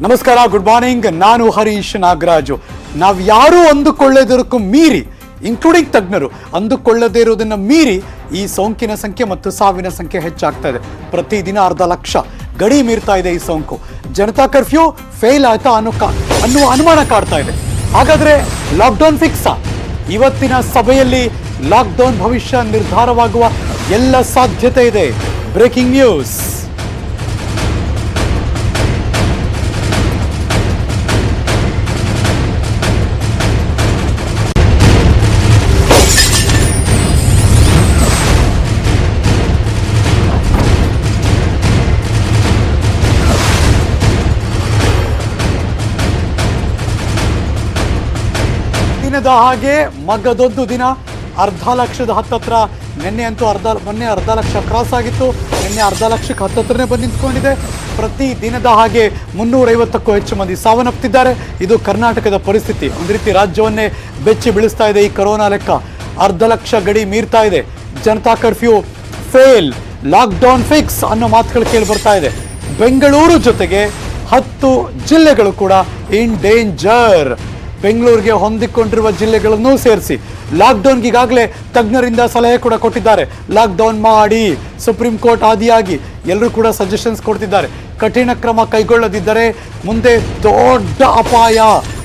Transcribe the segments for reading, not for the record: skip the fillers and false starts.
ನಮಸ್ಕಾರ, good morning. ನಾನು ಹರೀಶ್ ನಾಗರಾಜು. ನಾವು ಯಾರೂ ಅಂದುಕೊಳ್ಳೋದಕ್ಕೂ ಮೀರಿ, ಇನ್ಕ್ಲೂಡಿಂಗ್ ತಜ್ಞರು ಅಂದುಕೊಳ್ಳದೇ ಇರೋದನ್ನು ಮೀರಿ ಈ ಸೋಂಕಿನ ಸಂಖ್ಯೆ ಮತ್ತು ಸಾವಿನ ಸಂಖ್ಯೆ ಹೆಚ್ಚಾಗ್ತಾ ಇದೆ. ಪ್ರತಿದಿನ 1,00,000 ಗಡಿ ಮೀರ್ತಾ ಇದೆ ಈ ಸೋಂಕು. ಜನತಾ ಕರ್ಫ್ಯೂ ಫೇಲ್ ಆಯ್ತಾ ಅನ್ನುವ ಅನುಮಾನ ಕಾಡ್ತಾ ಇದೆ. ಹಾಗಾದ್ರೆ ಲಾಕ್ಡೌನ್ ಫಿಕ್ಸಾ? ಇವತ್ತಿನ ಸಭೆಯಲ್ಲಿ ಲಾಕ್ಡೌನ್ ಭವಿಷ್ಯ ನಿರ್ಧಾರವಾಗುವ ಎಲ್ಲ ಸಾಧ್ಯತೆ ಇದೆ. Breaking news. ದಿನದ ಹಾಗೆ ಮಗದೊಂದು ದಿನ 1,00,000 ಹತ್ತತ್ರ. ಮೊನ್ನೆ 1,00,000 ಕ್ರಾಸ್ ಆಗಿತ್ತು. ನಿನ್ನೆ 1,00,000 ಹತ್ತತ್ರನೇ ಬಂದು ನಿಂತ್ಕೊಂಡಿದೆ. ಪ್ರತಿ ದಿನದ ಹಾಗೆ 350ಕ್ಕೂ ಹೆಚ್ಚು ಮಂದಿ ಸಾವನ್ನಪ್ಪಿದ್ದಾರೆ. ಇದು ಕರ್ನಾಟಕದ ಪರಿಸ್ಥಿತಿ. ಒಂದು ರೀತಿ ರಾಜ್ಯವನ್ನೇ ಬೆಚ್ಚಿ ಬೀಳಿಸ್ತಾ ಇದೆ ಈ ಕೊರೋನಾ ಲೆಕ್ಕ. 1,00,000 ಗಡಿ ಮೀರ್ತಾ ಇದೆ. Janata curfew fail, lockdown fix ಅನ್ನೋ ಮಾತುಗಳು ಕೇಳಿ ಬರ್ತಾ ಇದೆ. ಬೆಂಗಳೂರು ಜೊತೆಗೆ 10 ಜಿಲ್ಲೆಗಳು ಕೂಡ ಇನ್ ಡೇಂಜರ್. ಬೆಂಗಳೂರಿಗೆ ಹೊಂದಿಕೊಂಡಿರುವ ಜಿಲ್ಲೆಗಳನ್ನು ಸೇರಿಸಿ ಲಾಕ್ಡೌನ್ಗೆ ಈಗಾಗಲೇ ತಜ್ಞರಿಂದ ಸಲಹೆ ಕೂಡ ಕೊಟ್ಟಿದ್ದಾರೆ. ಲಾಕ್ಡೌನ್ ಮಾಡಿ, ಸುಪ್ರೀಂ ಕೋರ್ಟ್ ಆದಿಯಾಗಿ ಎಲ್ಲರೂ ಕೂಡ ಸಜೆಷನ್ಸ್ ಕೊಡ್ತಿದ್ದಾರೆ. ಕಠಿಣ ಕ್ರಮ ಕೈಗೊಳ್ಳದಿದ್ದರೆ ಮುಂದೆ ದೊಡ್ಡ ಅಪಾಯ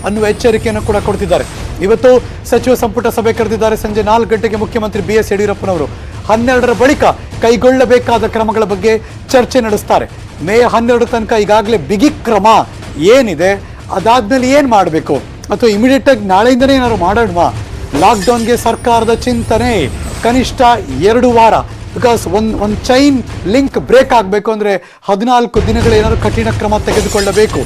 ಅನ್ನುವ ಎಚ್ಚರಿಕೆಯನ್ನು ಕೂಡ ಕೊಡ್ತಿದ್ದಾರೆ. ಇವತ್ತು ಸಚಿವ ಸಂಪುಟ ಸಭೆ ಕರೆದಿದ್ದಾರೆ. ಸಂಜೆ 4 ಗಂಟೆಗೆ ಮುಖ್ಯಮಂತ್ರಿ BS ಯಡಿಯೂರಪ್ಪನವರು 12ರ ಬಳಿಕ ಕೈಗೊಳ್ಳಬೇಕಾದ ಕ್ರಮಗಳ ಬಗ್ಗೆ ಚರ್ಚೆ ನಡೆಸ್ತಾರೆ. ಮೇ 12 ತನಕ ಈಗಾಗಲೇ ಬಿಗಿ ಕ್ರಮ ಏನಿದೆ, ಅದಾದ್ಮೇಲೆ ಏನು ಮಾಡಬೇಕು, ಅಥವಾ ಇಮಿಡಿಯೇಟಾಗಿ ನಾಳೆಯಿಂದನೇ ಏನಾದ್ರು ಮಾಡೋಣ. ಲಾಕ್ಡೌನ್ಗೆ ಸರ್ಕಾರದ ಚಿಂತನೆ ಕನಿಷ್ಠ 2 ವಾರ. ಬಿಕಾಸ್ ಒಂದು ಚೈನ್ ಲಿಂಕ್ ಬ್ರೇಕ್ ಆಗಬೇಕು ಅಂದರೆ 14 ದಿನಗಳು ಏನಾದರೂ ಕಠಿಣ ಕ್ರಮ ತೆಗೆದುಕೊಳ್ಳಬೇಕು.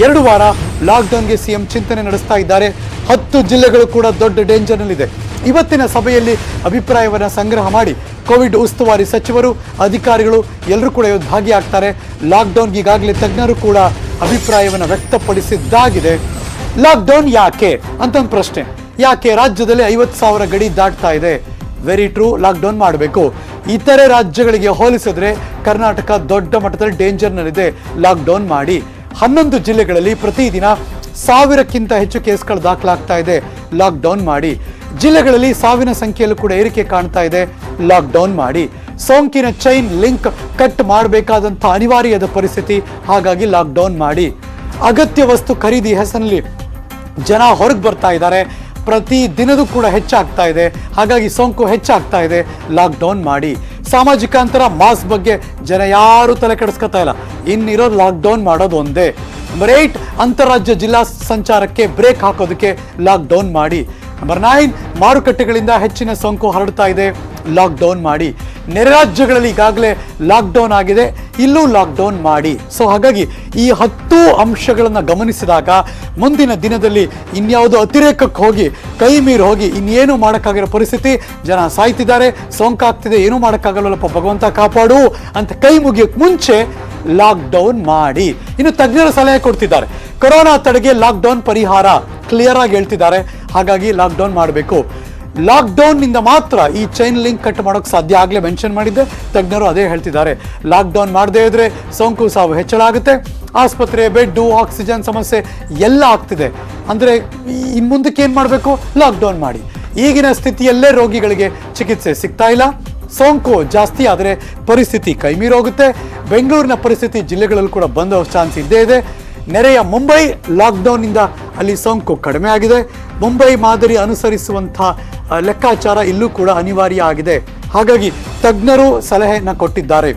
2 ವಾರ ಲಾಕ್ಡೌನ್ಗೆ CM ಚಿಂತನೆ ನಡೆಸ್ತಾ ಇದ್ದಾರೆ. 10 ಜಿಲ್ಲೆಗಳು ಕೂಡ ದೊಡ್ಡ ಡೇಂಜರ್ನಲ್ಲಿದೆ. ಇವತ್ತಿನ ಸಭೆಯಲ್ಲಿ ಅಭಿಪ್ರಾಯವನ್ನು ಸಂಗ್ರಹ ಮಾಡಿ ಕೋವಿಡ್ ಉಸ್ತುವಾರಿ ಸಚಿವರು, ಅಧಿಕಾರಿಗಳು ಎಲ್ಲರೂ ಕೂಡ ಇವತ್ತು ಭಾಗಿಯಾಗ್ತಾರೆ. ಲಾಕ್ಡೌನ್ಗೆ ಈಗಾಗಲೇ ತಜ್ಞರು ಕೂಡ ಅಭಿಪ್ರಾಯವನ್ನು ವ್ಯಕ್ತಪಡಿಸಿದ್ದಾಗಿದೆ. ಲಾಕ್ಡೌನ್ ಯಾಕೆ ಅಂತ ಒಂದು ಪ್ರಶ್ನೆ. ಯಾಕೆ ರಾಜ್ಯದಲ್ಲಿ 50,000 ಗಡಿ ದಾಟ್ತಾ ಇದೆ? ವೆರಿ ಟ್ರೂ, ಲಾಕ್ಡೌನ್ ಮಾಡಬೇಕು. ಇತರೆ ರಾಜ್ಯಗಳಿಗೆ ಹೋಲಿಸಿದ್ರೆ ಕರ್ನಾಟಕ ದೊಡ್ಡ ಮಟ್ಟದಲ್ಲಿ ಡೇಂಜರ್ನಲ್ಲಿದೆ. ಲಾಕ್ಡೌನ್ ಮಾಡಿ. 11 ಜಿಲ್ಲೆಗಳಲ್ಲಿ ಪ್ರತಿದಿನ 1000ಕ್ಕಿಂತ ಹೆಚ್ಚು ಕೇಸ್ಗಳು ದಾಖಲಾಗ್ತಾ ಇದೆ. ಲಾಕ್ಡೌನ್ ಮಾಡಿ. ಜಿಲ್ಲೆಗಳಲ್ಲಿ ಸಾವಿನ ಸಂಖ್ಯೆಯಲ್ಲೂ ಕೂಡ ಏರಿಕೆ ಕಾಣ್ತಾ ಇದೆ. ಲಾಕ್ಡೌನ್ ಮಾಡಿ. ಸೋಂಕಿನ ಚೈನ್ ಲಿಂಕ್ ಕಟ್ ಮಾಡಬೇಕಾದಂಥ ಅನಿವಾರ್ಯದ ಪರಿಸ್ಥಿತಿ, ಹಾಗಾಗಿ ಲಾಕ್ಡೌನ್ ಮಾಡಿ. ಅಗತ್ಯ ವಸ್ತು ಖರೀದಿ ಹೆಸರಿನಲ್ಲಿ ಜನ ಹೊರಗೆ ಬರ್ತಾ ಇದ್ದಾರೆ. ಪ್ರತಿ ದಿನದೂ ಕೂಡ ಹೆಚ್ಚಾಗ್ತಾ ಇದೆ. ಹಾಗಾಗಿ ಸೋಂಕು ಹೆಚ್ಚಾಗ್ತಾ ಇದೆ. ಲಾಕ್ಡೌನ್ ಮಾಡಿ. ಸಾಮಾಜಿಕ ಅಂತರ, ಮಾಸ್ಕ್ ಬಗ್ಗೆ ಜನ ಯಾರು ತಲೆ ಕೆಡಿಸ್ಕೊತಾ ಇಲ್ಲ. ಇನ್ನಿರೋದು ಲಾಕ್ಡೌನ್ ಮಾಡೋದು ಒಂದೇ. ನಂಬರ್ 8, ಅಂತಾರಾಜ್ಯ ಜಿಲ್ಲಾ ಸಂಚಾರಕ್ಕೆ ಬ್ರೇಕ್ ಹಾಕೋದಕ್ಕೆ ಲಾಕ್ಡೌನ್ ಮಾಡಿ. ನಂಬರ್ 9, ಮಾರುಕಟ್ಟೆಗಳಿಂದ ಹೆಚ್ಚಿನ ಸೋಂಕು ಹರಡ್ತಾ ಇದೆ. ಲಾಕ್ಡೌನ್ ಮಾಡಿ. ನೆರೆ ರಾಜ್ಯಗಳಲ್ಲಿ ಈಗಾಗಲೇ ಲಾಕ್ಡೌನ್ ಆಗಿದೆ, ಇಲ್ಲೂ ಲಾಕ್ಡೌನ್ ಮಾಡಿ. ಸೊ ಹಾಗಾಗಿ ಈ 10 ಅಂಶಗಳನ್ನು ಗಮನಿಸಿದಾಗ ಮುಂದಿನ ದಿನದಲ್ಲಿ ಇನ್ಯಾವುದೋ ಅತಿರೇಕಕ್ಕೆ ಹೋಗಿ ಕೈ ಮೀರಿ ಹೋಗಿ ಇನ್ನೇನು ಮಾಡೋಕ್ಕಾಗಿರೋ ಪರಿಸ್ಥಿತಿ. ಜನ ಸಾಯ್ತಿದ್ದಾರೆ, ಸೋಂಕಾಗ್ತಿದೆ, ಏನೂ ಮಾಡೋಕ್ಕಾಗಲ್ಲಪ್ಪ ಭಗವಂತ ಕಾಪಾಡು ಅಂತ ಕೈ ಮುಗಿಯೋಕ್ಕೆ ಮುಂಚೆ ಲಾಕ್ಡೌನ್ ಮಾಡಿ. ಇನ್ನು ತಜ್ಞರ ಸಲಹೆ ಕೊಡ್ತಿದ್ದಾರೆ. ಕೊರೋನಾ ತಡೆಗೆ ಲಾಕ್ಡೌನ್ ಪರಿಹಾರ ಕ್ಲಿಯರ್ ಆಗಿ ಹೇಳ್ತಿದ್ದಾರೆ. ಹಾಗಾಗಿ ಲಾಕ್ಡೌನ್ ಮಾಡಬೇಕು. ಲಾಕ್ಡೌನ್ ನಿಂದ ಮಾತ್ರ ಈ ಚೈನ್ ಲಿಂಕ್ ಕಟ್ ಮಾಡೋಕೆ ಸಾಧ್ಯ. ಆಗಲೇ ಮೆನ್ಷನ್ ಮಾಡಿದ್ದೆ, ತಜ್ಞರು ಅದೇ ಹೇಳ್ತಿದ್ದಾರೆ. ಲಾಕ್ಡೌನ್ ಮಾಡದೇ ಇದ್ರೆ ಸೋಂಕು ಸಾವು ಹೆಚ್ಚಳ ಆಗುತ್ತೆ. ಆಸ್ಪತ್ರೆ ಬೆಡ್ಡು, ಆಕ್ಸಿಜನ್ ಸಮಸ್ಯೆ ಎಲ್ಲ ಆಗ್ತಿದೆ. ಅಂದರೆ ಇನ್ನು ಮುಂದಕ್ಕೆ ಏನು ಮಾಡಬೇಕು? ಲಾಕ್ಡೌನ್ ಮಾಡಿ. ಈಗಿನ ಸ್ಥಿತಿಯಲ್ಲೇ ರೋಗಿಗಳಿಗೆ ಚಿಕಿತ್ಸೆ ಸಿಗ್ತಾ ಇಲ್ಲ. ಸೋಂಕು ಜಾಸ್ತಿ ಆದರೆ ಪರಿಸ್ಥಿತಿ ಕೈಮೀರೋಗುತ್ತೆ. ಬೆಂಗಳೂರಿನ ಪರಿಸ್ಥಿತಿ ಜಿಲ್ಲೆಗಳಲ್ಲಿ ಕೂಡ ಬಂದೋ ಚಾನ್ಸ್ ಇದ್ದೇ ಇದೆ. ನೆರೆಯ ಮುಂಬೈ ಲಾಕ್ಡೌನ್ನಿಂದ ಅಲ್ಲಿ ಸೋಂಕು ಕಡಿಮೆ ಆಗಿದೆ. ಮುಂಬೈ ಮಾದರಿ ಅನುಸರಿಸುವಂಥ ಲೆಕ್ಕಾಚಾರ ಇಲ್ಲೂ ಕೂಡ ಅನಿವಾರ್ಯ ಆಗಿದೆ. ಹಾಗಾಗಿ ತಜ್ಞರು ಸಲಹೆಯನ್ನು ಕೊಟ್ಟಿದ್ದಾರೆ.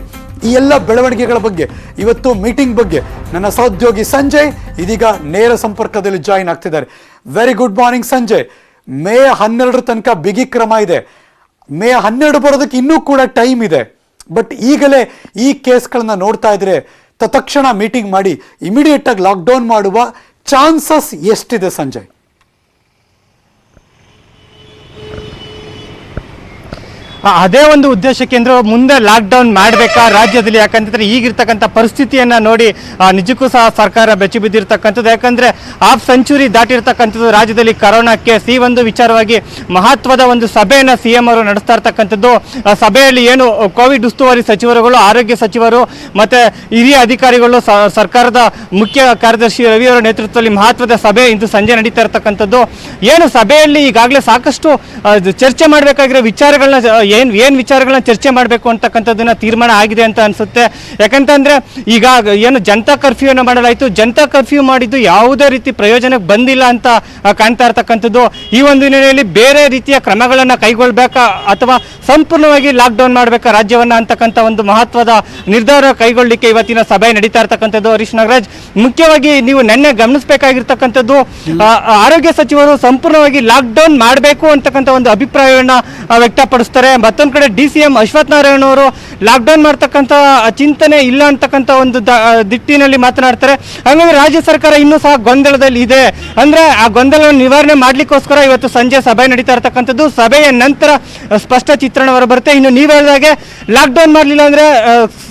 ಈ ಎಲ್ಲ ಬೆಳವಣಿಗೆಗಳ ಬಗ್ಗೆ, ಇವತ್ತು ಮೀಟಿಂಗ್ ಬಗ್ಗೆ ನನ್ನ ಸಹೋದ್ಯೋಗಿ ಸಂಜಯ್ ಇದೀಗ ನೇರ ಸಂಪರ್ಕದಲ್ಲಿ ಜಾಯಿನ್ ಆಗ್ತಿದ್ದಾರೆ. Very good morning Sanjay. May 12 ತನಕ ಬಿಗಿ ಕ್ರಮ ಇದೆ. ಮೇ 12 ಬರೋದಕ್ಕೆ ಇನ್ನೂ ಕೂಡ ಟೈಮ್ ಇದೆ. ಬಟ್ ಈಗಲೇ ಈ ಕೇಸ್ಗಳನ್ನ ನೋಡ್ತಾ ಇದ್ರೆ ತತ್ಕ್ಷಣ ಮೀಟಿಂಗ್ ಮಾಡಿ ಇಮಿಡಿಯೇಟ್ ಆಗಿ ಲಾಕ್ಡೌನ್ ಮಾಡುವ ಚಾನ್ಸಸ್ ಎಷ್ಟಿದೆ ಸಂಜಯ್? ಅದೇ ಒಂದು ಉದ್ದೇಶಕ್ಕೆ ಅಂದ್ರೆ ಮುಂದೆ ಲಾಕ್ಡೌನ್ ಮಾಡಬೇಕಾ ರಾಜ್ಯದಲ್ಲಿ, ಯಾಕಂತಂದ್ರೆ ಈಗಿರ್ತಕ್ಕಂಥ ಪರಿಸ್ಥಿತಿಯನ್ನ ನೋಡಿ ನಿಜಕ್ಕೂ ಸಹ ಸರ್ಕಾರ ಬೆಚ್ಚಿ ಬಿದ್ದಿರ್ತಕ್ಕಂಥದ್ದು. ಯಾಕಂದ್ರೆ ಹಾಫ್ ಸೆಂಚುರಿ ದಾಟಿರ್ತಕ್ಕಂಥದ್ದು ರಾಜ್ಯದಲ್ಲಿ ಕರೋನಾ ಕೇಸ್. ಈ ಒಂದು ವಿಚಾರವಾಗಿ ಮಹತ್ವದ ಒಂದು ಸಭೆಯನ್ನ CM ಅವರು ನಡೆಸ್ತಾ ಇರ್ತಕ್ಕಂಥದ್ದು. ಸಭೆಯಲ್ಲಿ ಏನು ಕೋವಿಡ್ ಉಸ್ತುವಾರಿ ಸಚಿವರುಗಳು, ಆರೋಗ್ಯ ಸಚಿವರು ಮತ್ತೆ ಹಿರಿಯ ಅಧಿಕಾರಿಗಳು, ಸರ್ಕಾರದ ಮುಖ್ಯ ಕಾರ್ಯದರ್ಶಿ ರವಿ ಅವರ ನೇತೃತ್ವದಲ್ಲಿ ಮಹತ್ವದ ಸಭೆ ಇಂದು ಸಂಜೆ ನಡೀತಾ ಇರ್ತಕ್ಕಂಥದ್ದು. ಏನು ಸಭೆಯಲ್ಲಿ ಈಗಾಗಲೇ ಸಾಕಷ್ಟು ಚರ್ಚೆ ಮಾಡಬೇಕಾಗಿರೋ ವಿಚಾರಗಳನ್ನ ಏನ್ ವಿಚಾರಗಳನ್ನ ಚರ್ಚೆ ಮಾಡಬೇಕು ಅಂತಕ್ಕಂಥದ್ದನ್ನ ತೀರ್ಮಾನ ಆಗಿದೆ ಅಂತ ಅನ್ಸುತ್ತೆ. ಯಾಕಂತಂದ್ರೆ ಈಗ ಏನು ಜನತಾ ಕರ್ಫ್ಯೂನ ಮಾಡಲಾಯಿತು, ಜನತಾ ಕರ್ಫ್ಯೂ ಮಾಡಿದ್ದು ಯಾವುದೇ ರೀತಿ ಪ್ರಯೋಜನಕ್ಕೆ ಬಂದಿಲ್ಲ ಅಂತ ಕಾಣ್ತಾ ಇರ್ತಕ್ಕಂಥದ್ದು. ಈ ಒಂದು ಹಿನ್ನೆಲೆಯಲ್ಲಿ ಬೇರೆ ರೀತಿಯ ಕ್ರಮಗಳನ್ನ ಕೈಗೊಳ್ಬೇಕಾ ಅಥವಾ ಸಂಪೂರ್ಣವಾಗಿ ಲಾಕ್ಡೌನ್ ಮಾಡಬೇಕಾ ರಾಜ್ಯವನ್ನ ಅಂತಕ್ಕಂಥ ಒಂದು ಮಹತ್ವದ ನಿರ್ಧಾರ ಕೈಗೊಳ್ಳಲಿಕ್ಕೆ ಇವತ್ತಿನ ಸಭೆ ನಡೀತಾ ಇರ್ತಕ್ಕಂಥದ್ದು. ಹರೀಶ್ ನಾಗರಾಜ್, ಮುಖ್ಯವಾಗಿ ನೀವು ನಿನ್ನೆ ಗಮನಿಸಬೇಕಾಗಿರ್ತಕ್ಕಂಥದ್ದು ಆರೋಗ್ಯ ಸಚಿವರು ಸಂಪೂರ್ಣವಾಗಿ ಲಾಕ್ಡೌನ್ ಮಾಡಬೇಕು ಅಂತಕ್ಕಂಥ ಒಂದು ಅಭಿಪ್ರಾಯವನ್ನ ವ್ಯಕ್ತಪಡಿಸ್ತಾರೆ. ಮತ್ತೊಂದು ಕಡೆ DCM ಅಶ್ವಥ್ ನಾರಾಯಣ ಅವರು ಲಾಕ್ಡೌನ್ ಮಾಡ್ತಕ್ಕಂಥ ಚಿಂತನೆ ಇಲ್ಲ ಅಂತಕ್ಕಂಥ ಒಂದು ದಿಟ್ಟಿನಲ್ಲಿ ಮಾತನಾಡ್ತಾರೆ. ಹಾಗಾಗಿ ರಾಜ್ಯ ಸರ್ಕಾರ ಇನ್ನೂ ಸಹ ಗೊಂದಲದಲ್ಲಿ ಇದೆ. ಅಂದ್ರೆ ಆ ಗೊಂದಲವನ್ನು ನಿವಾರಣೆ ಮಾಡ್ಲಿಕ್ಕೋಸ್ಕರ ಇವತ್ತು ಸಂಜೆ ಸಭೆ ನಡೀತಾ ಇರ್ತಕ್ಕಂಥದ್ದು. ಸಭೆಯ ನಂತರ ಸ್ಪಷ್ಟ ಚಿತ್ರಣ ಹೊರಬರುತ್ತೆ. ಇನ್ನು ನೀವು ಹೇಳಿದಾಗೆ ಲಾಕ್ಡೌನ್ ಮಾಡಲಿಲ್ಲ ಅಂದ್ರೆ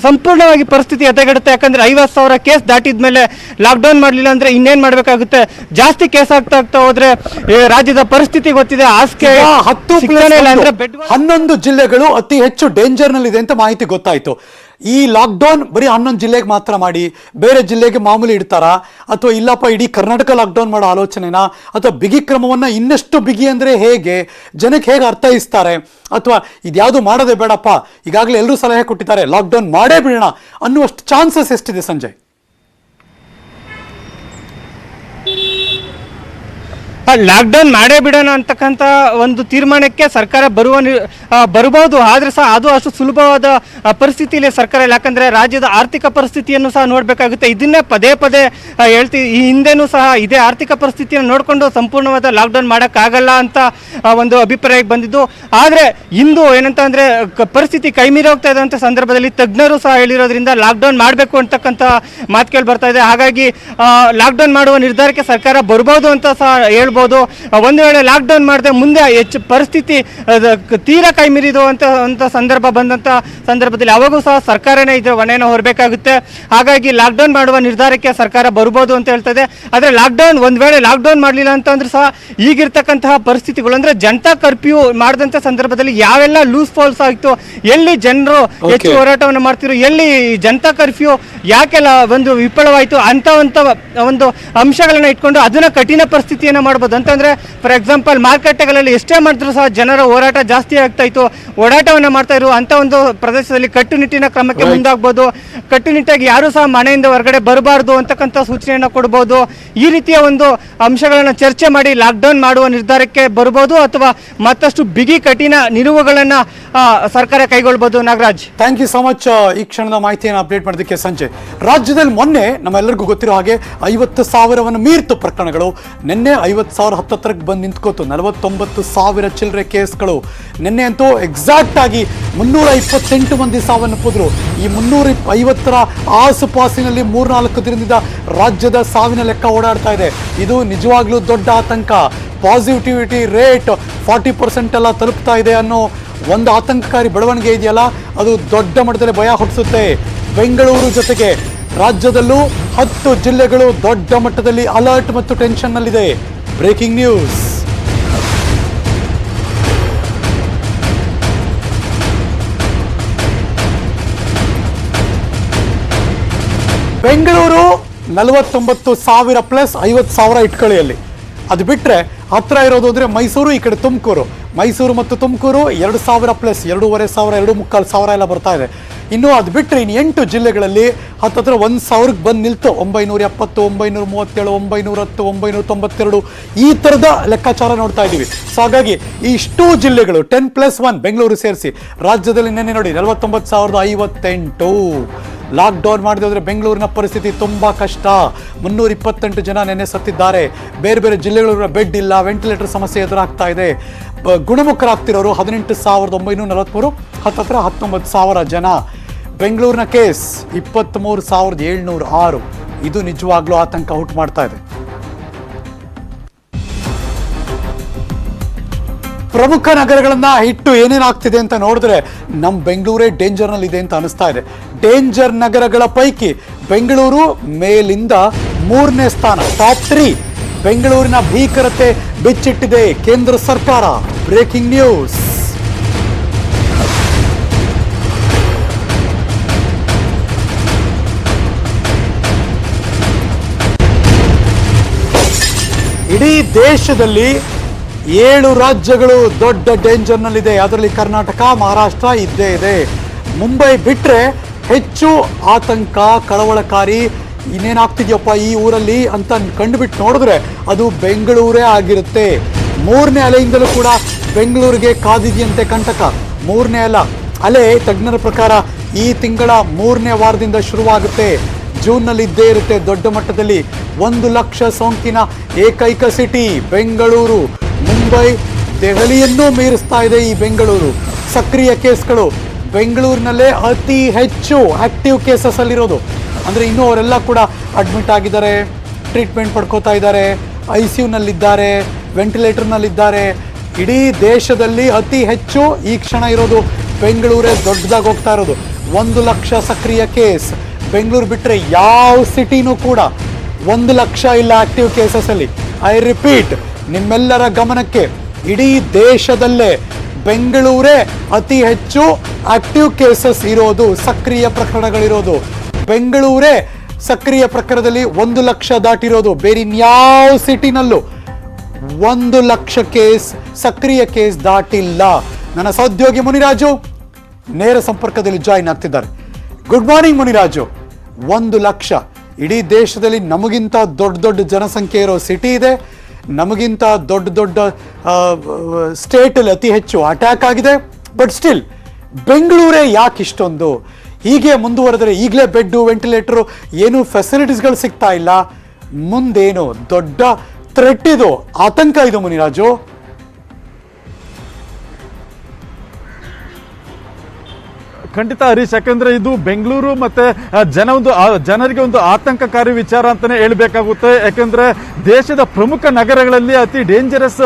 ಸಂಪೂರ್ಣವಾಗಿ ಪರಿಸ್ಥಿತಿ ಎದೆಗೆಡುತ್ತೆ. ಯಾಕಂದ್ರೆ 50,000 ಕೇಸ್ ದಾಟಿದ ಮೇಲೆ ಲಾಕ್ಡೌನ್ ಮಾಡಲಿಲ್ಲ ಅಂದ್ರೆ ಇನ್ನೇನ್ ಮಾಡ್ಬೇಕಾಗುತ್ತೆ? ಜಾಸ್ತಿ ಕೇಸ್ ಆಗ್ತಾ ಹೋದ್ರೆ ರಾಜ್ಯದ ಪರಿಸ್ಥಿತಿ ಗೊತ್ತಿದೆ. ಹಾಸಿಗೆ 11 ಜಿಲ್ಲೆಗಳು ಅತಿ ಹೆಚ್ಚು ಡೇಂಜರ್ ನಲ್ಲಿ ಇದೆ ಅಂತ ಮಾಹಿತಿ ಗೊತ್ತಾಯ್ತು. ಈ ಲಾಕ್ಡೌನ್ ಬರೀ 11 ಜಿಲ್ಲೆಗೆ ಮಾತ್ರ ಮಾಡಿ ಬೇರೆ ಜಿಲ್ಲೆಗೆ ಮಾಮೂಲಿ ಇಡ್ತಾರಾ, ಅಥವಾ ಇಲ್ಲಪ್ಪ ಇಡೀ ಕರ್ನಾಟಕ ಲಾಕ್ಡೌನ್ ಮಾಡೋ ಆಲೋಚನೆನಾ, ಅಥವಾ ಬಿಗಿ ಕ್ರಮವನ್ನ ಇನ್ನಷ್ಟು ಬಿಗಿ ಅಂದ್ರೆ ಹೇಗೆ, ಜನಕ್ಕೆ ಹೇಗೆ ಅರ್ಥೈಸ್ತಾರೆ, ಅಥವಾ ಇದ್ಯಾವುದು ಮಾಡೋದೇ ಬೇಡಪ್ಪ, ಈಗಾಗಲೇ ಎಲ್ಲರೂ ಸಲಹೆ ಕೊಟ್ಟಿದ್ದಾರೆ ಲಾಕ್ಡೌನ್ ಮಾಡೇ ಬಿಡೋಣ ಅನ್ನುವಷ್ಟು ಚಾನ್ಸಸ್ ಎಷ್ಟಿದೆ ಸಂಜಯ್? ಲಾಕ್ಡೌನ್ ಮಾಡೇ ಬಿಡೋಣ ಅಂತಕ್ಕಂಥ ಒಂದು ತೀರ್ಮಾನಕ್ಕೆ ಸರ್ಕಾರ ಬರಬಹುದು. ಆದ್ರೆ ಸಹ ಅದು ಅಷ್ಟು ಸುಲಭವಾದ ಪರಿಸ್ಥಿತಿಯಲ್ಲಿ ಸರ್ಕಾರ ಇಲ್ಲ. ಯಾಕಂದ್ರೆ ರಾಜ್ಯದ ಆರ್ಥಿಕ ಪರಿಸ್ಥಿತಿಯನ್ನು ಸಹ ನೋಡ್ಬೇಕಾಗುತ್ತೆ. ಇದನ್ನೇ ಪದೇ ಪದೇ ಹೇಳ್ತೀವಿ. ಈ ಹಿಂದೆನೂ ಸಹ ಇದೇ ಆರ್ಥಿಕ ಪರಿಸ್ಥಿತಿಯನ್ನು ನೋಡಿಕೊಂಡು ಸಂಪೂರ್ಣವಾದ ಲಾಕ್ಡೌನ್ ಮಾಡೋಕ್ಕಾಗಲ್ಲ ಅಂತ ಒಂದು ಅಭಿಪ್ರಾಯಕ್ಕೆ ಬಂದಿದ್ದು. ಆದರೆ ಇಂದು ಏನಂತ ಅಂದ್ರೆ ಪರಿಸ್ಥಿತಿ ಕೈಮೀರಿ ಹೋಗ್ತಾ ಇದ್ದಂಥ ಸಂದರ್ಭದಲ್ಲಿ ತಜ್ಞರು ಸಹ ಹೇಳಿರೋದ್ರಿಂದ ಲಾಕ್ಡೌನ್ ಮಾಡಬೇಕು ಅಂತಕ್ಕಂಥ ಮಾತು ಕೇಳಿ ಬರ್ತಾ ಇದೆ. ಹಾಗಾಗಿ ಲಾಕ್ಡೌನ್ ಮಾಡುವ ನಿರ್ಧಾರಕ್ಕೆ ಸರ್ಕಾರ ಬರ್ಬೋದು ಅಂತ ಸಹ ಹೇಳ್ಬೋದು. ಒಂದು ವೇಳೆ ಲಾಕ್ಡೌನ್ ಮಾಡದೆ ಮುಂದೆ ಹೆಚ್ಚು ಪರಿಸ್ಥಿತಿ ತೀರಾ ಕೈ ಮೀರಿದು ಅಂತ ಸಂದರ್ಭ ಬಂದಂತ ಸಂದರ್ಭದಲ್ಲಿ ಅವಾಗೂ ಸಹ ಸರ್ಕಾರನೇ ಇದರ ಹೊಣೆಯನ್ನು ಹೊರಬೇಕಾಗುತ್ತೆ. ಹಾಗಾಗಿ ಲಾಕ್ಡೌನ್ ಮಾಡುವ ನಿರ್ಧಾರಕ್ಕೆ ಸರ್ಕಾರ ಬರ್ಬೋದು ಅಂತ ಹೇಳ್ತದೆ. ಆದರೆ ಲಾಕ್ಡೌನ್ ಒಂದ್ ವೇಳೆ ಲಾಕ್ಡೌನ್ ಮಾಡಲಿಲ್ಲ ಅಂತಂದ್ರೆ ಸಹ ಈಗಿರ್ತಕ್ಕಂತಹ ಪರಿಸ್ಥಿತಿಗಳು ಅಂದ್ರೆ ಜನತಾ ಕರ್ಫ್ಯೂ ಮಾಡಿದಂತ ಸಂದರ್ಭದಲ್ಲಿ ಯಾವೆಲ್ಲ ಲೂಸ್ ಫಾಲ್ಸ್ ಆಗಿತ್ತು, ಎಲ್ಲಿ ಜನರು ಹೆಚ್ಚು ಹೋರಾಟವನ್ನು ಮಾಡ್ತಿದ್ರು, ಎಲ್ಲಿ ಜನತಾ ಕರ್ಫ್ಯೂ ಯಾಕೆಲ್ಲ ಒಂದು ವಿಫಲವಾಯಿತು ಅಂತ ಒಂದು ಅಂಶಗಳನ್ನ ಇಟ್ಕೊಂಡು ಅದನ್ನ ಕಠಿಣ ಪರಿಸ್ಥಿತಿಯನ್ನ ಮಾಡಬಹುದು. ಅಂತಂದ್ರೆ ಫಾರ್ ಎಕ್ಸಾಂಪಲ್ ಮಾರುಕಟ್ಟೆಗಳಲ್ಲಿ ಎಷ್ಟೇ ಮಾಡಿದ್ರು ಸಹ ಜನರ ಹೋರಾಟ ಜಾಸ್ತಿ ಆಗ್ತಾ ಇತ್ತು, ಓಡಾಟವನ್ನ ಮಾಡ್ತಾ ಇರು ಅಂತ ಒಂದು ಪ್ರದೇಶದಲ್ಲಿ ಕಟ್ಟುನಿಟ್ಟಿನ ಕ್ರಮಕ್ಕೆ ಮುಂದಾಗಬಹುದು. ಕಟ್ಟುನಿಟ್ಟಾಗಿ ಯಾರು ಸಹ ಮನೆಯಿಂದ ಹೊರಗಡೆ ಬರಬಾರ್ದು ಅಂತಕ್ಕಂಥ ಸೂಚನೆಯನ್ನ ಕೊಡಬಹುದು. ಈ ರೀತಿಯ ಒಂದು ಅಂಶಗಳನ್ನ ಚರ್ಚೆ ಮಾಡಿ ಲಾಕ್ಡೌನ್ ಮಾಡುವ ನಿರ್ಧಾರಕ್ಕೆ ಬರಬಹುದು ಅಥವಾ ಮತ್ತಷ್ಟು ಬಿಗಿ ಕಠಿಣ ನಿಲುವುಗಳನ್ನ ಸರ್ಕಾರ ಕೈಗೊಳ್ಳಬಹುದು. Nagaraj, thank you so much ಈ ಕ್ಷಣದ ಮಾಹಿತಿಯನ್ನು ಅಪ್ಡೇಟ್ ಮಾಡೋದಕ್ಕೆ. ಸಂಜೆ ರಾಜ್ಯದಲ್ಲಿ ಮೊನ್ನೆ ನಮ್ಮೆಲ್ಲರಿಗೂ ಗೊತ್ತಿರೋ ಹಾಗೆ 50,000 ಮೀರಿತು ಪ್ರಕರಣಗಳು. ನಿನ್ನೆ 50,000 ಹತ್ತತ್ರಕ್ಕೆ ಬಂದು ನಿಂತ್ಕೋತು. 49,000 ಚಿಲ್ಲರೆ ಕೇಸ್ಗಳು. ನಿನ್ನೆ ಅಂತೂ ಎಕ್ಸಾಕ್ಟ್ ಆಗಿ 328 ಮಂದಿ ಸಾವನ್ನಪ್ಪಿದ್ರು. ಈ 350ರ ಆಸುಪಾಸಿನಲ್ಲಿ 3-4 ದಿನದಿಂದ ರಾಜ್ಯದ ಸಾವಿನ ಲೆಕ್ಕ ಓಡಾಡ್ತಾ ಇದೆ. ಇದು ನಿಜವಾಗ್ಲೂ ದೊಡ್ಡ ಆತಂಕ. ಪಾಸಿಟಿವಿಟಿ ರೇಟ್ 40% ಎಲ್ಲ ತಲುಪ್ತಾ ಇದೆ ಅನ್ನೋ ಒಂದು ಆತಂಕಕಾರಿ ಬೆಳವಣಿಗೆ ಇದೆಯಲ್ಲ, ಅದು ದೊಡ್ಡ ಮಟ್ಟದಲ್ಲಿ ಭಯ ಹುಟ್ಟಿಸುತ್ತೆ. ಬೆಂಗಳೂರು ಜೊತೆಗೆ ರಾಜ್ಯದಲ್ಲೂ 10 ಜಿಲ್ಲೆಗಳು ದೊಡ್ಡ ಮಟ್ಟದಲ್ಲಿ ಅಲರ್ಟ್ ಮತ್ತು ಟೆನ್ಷನ್ ನಲ್ಲಿದೆ. Breaking news. ಬೆಂಗಳೂರು 49,000 ಪ್ಲಸ್ 50,000 ಇಟ್ಕೊಳ್ಳಿ ಅಲ್ಲಿ. ಅದು ಬಿಟ್ಟರೆ ಹತ್ರ ಇರೋದು ಅಂದರೆ ಮೈಸೂರು, ಈ ಕಡೆ ತುಮಕೂರು. ಮೈಸೂರು ಮತ್ತು ತುಮಕೂರು 2,000 ಪ್ಲಸ್ 2,500, 2,500 ಎಲ್ಲ ಬರ್ತಾ ಇದೆ. ಇನ್ನು ಅದು ಬಿಟ್ಟರೆ ಇನ್ನು 8 ಜಿಲ್ಲೆಗಳಲ್ಲಿ ಹತ್ತಿರ 1,000ಕ್ಕೆ ಬಂದು ನಿಲ್ತು. 970, 937, 910, 992 ಈ ಥರದ ಲೆಕ್ಕಾಚಾರ ನೋಡ್ತಾ ಇದ್ದೀವಿ. ಸೊ ಹಾಗಾಗಿ ಇಷ್ಟೂ ಜಿಲ್ಲೆಗಳು 10+1 ಬೆಂಗಳೂರು ಸೇರಿಸಿ ರಾಜ್ಯದಲ್ಲಿ ನೆನ್ನೆ ನೋಡಿ 49,058 ಲಾಕ್ಡೌನ್ ಮಾಡಿದ್ರೆ ಬೆಂಗಳೂರಿನ ಪರಿಸ್ಥಿತಿ ತುಂಬ ಕಷ್ಟ. 328 ಜನ ನೆನ್ನೆ ಸತ್ತಿದ್ದಾರೆ. ಬೇರೆ ಬೇರೆ ಜಿಲ್ಲೆಗಳ ಬೆಡ್ ಇಲ್ಲ, ವೆಂಟಿಲೇಟರ್ ಸಮಸ್ಯೆ ಎದುರಾಗ್ತಾ ಇದೆ. ಗುಣಮುಖರಾಗ್ತಿರೋರು 18,943, ಹತ್ತಿರ 19,000 ಜನ. ಬೆಂಗಳೂರಿನ ಕೇಸ್ 23,706. ಇದು ನಿಜವಾಗ್ಲೂ ಆತಂಕ ಉಂಟು ಮಾಡ್ತಾ ಇದೆ. ಪ್ರಮುಖ ನಗರಗಳನ್ನ ಹಿಟ್ಟು ಏನೇನಾಗ್ತಿದೆ ಅಂತ ನೋಡಿದ್ರೆ ನಮ್ಮ ಬೆಂಗಳೂರೇ ಡೇಂಜರ್ನಲ್ಲಿ ಇದೆ ಅಂತ ಅನಿಸ್ತಾ ಇದೆ. ಡೇಂಜರ್ ನಗರಗಳ ಪೈಕಿ ಬೆಂಗಳೂರು ಮೇಲಿಂದ 3ನೇ ಸ್ಥಾನ, ಟಾಪ್ 3. ಬೆಂಗಳೂರಿನ ಭೀಕರತೆ ಬಿಚ್ಚಿಟ್ಟಿದೆ ಕೇಂದ್ರ ಸರ್ಕಾರ. Breaking news. ಇಡೀ ದೇಶದಲ್ಲಿ 7 ರಾಜ್ಯಗಳು ದೊಡ್ಡ ಡೇಂಜರ್ನಲ್ಲಿದೆ. ಅದರಲ್ಲಿ ಕರ್ನಾಟಕ, ಮಹಾರಾಷ್ಟ್ರ ಇದ್ದೇ ಇದೆ. ಮುಂಬೈ ಬಿಟ್ಟರೆ ಹೆಚ್ಚು ಆತಂಕ, ಕಳವಳಕಾರಿ, ಇನ್ನೇನಾಗ್ತಿದ್ಯಪ್ಪ ಈ ಊರಲ್ಲಿ ಅಂತ ಕಂಡುಬಿಟ್ಟು ನೋಡಿದ್ರೆ ಅದು ಬೆಂಗಳೂರೇ ಆಗಿರುತ್ತೆ. 3ನೇ ಅಲೆಯಿಂದಲೂ ಕೂಡ ಬೆಂಗಳೂರಿಗೆ ಕಾದಿದೆಯಂತೆ ಕಂಟಕ. 3ನೇ ಅಲೆ ತಜ್ಞರ ಪ್ರಕಾರ ಈ ತಿಂಗಳ 3ನೇ ವಾರದಿಂದ ಶುರುವಾಗುತ್ತೆ. ಜೂನ್ನಲ್ಲಿ ಇದ್ದೇ ಇರುತ್ತೆ. ದೊಡ್ಡ ಮಟ್ಟದಲ್ಲಿ 1 ಲಕ್ಷ ಸೋಂಕಿನ ಏಕೈಕ ಸಿಟಿ ಬೆಂಗಳೂರು. ಮುಂಬೈ, ದೆಹಲಿಯನ್ನೂ ಮೀರಿಸ್ತಾ ಇದೆ ಈ ಬೆಂಗಳೂರು. ಸಕ್ರಿಯ ಕೇಸ್ಗಳು ಬೆಂಗಳೂರಿನಲ್ಲೇ ಅತಿ ಹೆಚ್ಚು ಆಕ್ಟಿವ್ ಕೇಸಸ್ ಅಲ್ಲಿರೋದು. ಅಂದರೆ ಇನ್ನೂ ಅವರೆಲ್ಲ ಕೂಡ ಅಡ್ಮಿಟ್ ಆಗಿದ್ದಾರೆ, ಟ್ರೀಟ್ಮೆಂಟ್ ಪಡ್ಕೋತಾ ಇದ್ದಾರೆ, ICUನಲ್ಲಿದ್ದಾರೆ, ವೆಂಟಿಲೇಟರ್ನಲ್ಲಿದ್ದಾರೆ. ಇಡೀ ದೇಶದಲ್ಲಿ ಅತಿ ಹೆಚ್ಚು ಈ ಕ್ಷಣ ಇರೋದು ಬೆಂಗಳೂರೇ ದೊಡ್ಡದಾಗಿ ಹೋಗ್ತಾ ಇರೋದು. 1 ಲಕ್ಷ ಸಕ್ರಿಯ ಕೇಸ್. ಬೆಂಗಳೂರು ಬಿಟ್ಟರೆ ಯಾವ ಸಿಟಿನೂ ಕೂಡ 1 ಲಕ್ಷ ಇಲ್ಲ ಆಕ್ಟಿವ್ ಕೇಸಸ್ ಅಲ್ಲಿ. ಐ ರಿಪೀಟ್, ನಿಮ್ಮೆಲ್ಲರ ಗಮನಕ್ಕೆ, ಇಡೀ ದೇಶದಲ್ಲೇ ಬೆಂಗಳೂರೇ ಅತಿ ಹೆಚ್ಚು ಆಕ್ಟಿವ್ ಕೇಸಸ್ ಇರೋದು, ಸಕ್ರಿಯ ಪ್ರಕರಣಗಳಿರೋದು. ಬೆಂಗಳೂರೇ ಸಕ್ರಿಯ ಪ್ರಕರಣದಲ್ಲಿ 1 ಲಕ್ಷ ದಾಟಿರೋದು. ಬೇರೆ ಇನ್ಯಾವ ಸಿಟಿನಲ್ಲೂ 1 ಲಕ್ಷ ಕೇಸ್, ಸಕ್ರಿಯ ಕೇಸ್ ದಾಟಿಲ್ಲ. ನನ್ನ ಸಹೋದ್ಯೋಗಿ ಮುನಿರಾಜು ನೇರ ಸಂಪರ್ಕದಲ್ಲಿ ಜಾಯಿನ್ ಆಗ್ತಿದ್ದಾರೆ. Good morning Muniraju. 1 ಲಕ್ಷ, ಇಡೀ ದೇಶದಲ್ಲಿ ನಮಗಿಂತ ದೊಡ್ಡ ಜನಸಂಖ್ಯೆ ಇರೋ ಸಿಟಿ ಇದೆ, ನಮಗಿಂತ ದೊಡ್ಡ ಸ್ಟೇಟಲ್ಲಿ ಅತಿ ಹೆಚ್ಚು ಅಟ್ಯಾಕ್ ಆಗಿದೆ. ಬಟ್ ಸ್ಟಿಲ್ ಬೆಂಗಳೂರೇ ಯಾಕೆ ಇಷ್ಟೊಂದು? ಹೀಗೆ ಮುಂದುವರೆದರೆ ಈಗಲೇ ಬೆಡ್ಡು, ವೆಂಟಿಲೇಟರು, ಏನು ಫೆಸಿಲಿಟೀಸ್ಗಳು ಸಿಗ್ತಾ ಇಲ್ಲ. ಮುಂದೇನು ದೊಡ್ಡ ಥ್ರೆಟ್ ಇದು, ಆತಂಕ ಇದು ಮುನಿರಾಜು. ಖಂಡಿತ ಹರೀಶ್, ಯಾಕಂದ್ರೆ ಇದು ಬೆಂಗಳೂರು ಮತ್ತೆ ಜನರಿಗೆ ಒಂದು ಆತಂಕಕಾರಿ ವಿಚಾರ ಅಂತಾನೆ ಹೇಳ್ಬೇಕಾಗುತ್ತೆ. ಯಾಕಂದ್ರೆ ದೇಶದ ಪ್ರಮುಖ ನಗರಗಳಲ್ಲಿ ಅತಿ ಡೇಂಜರಸ್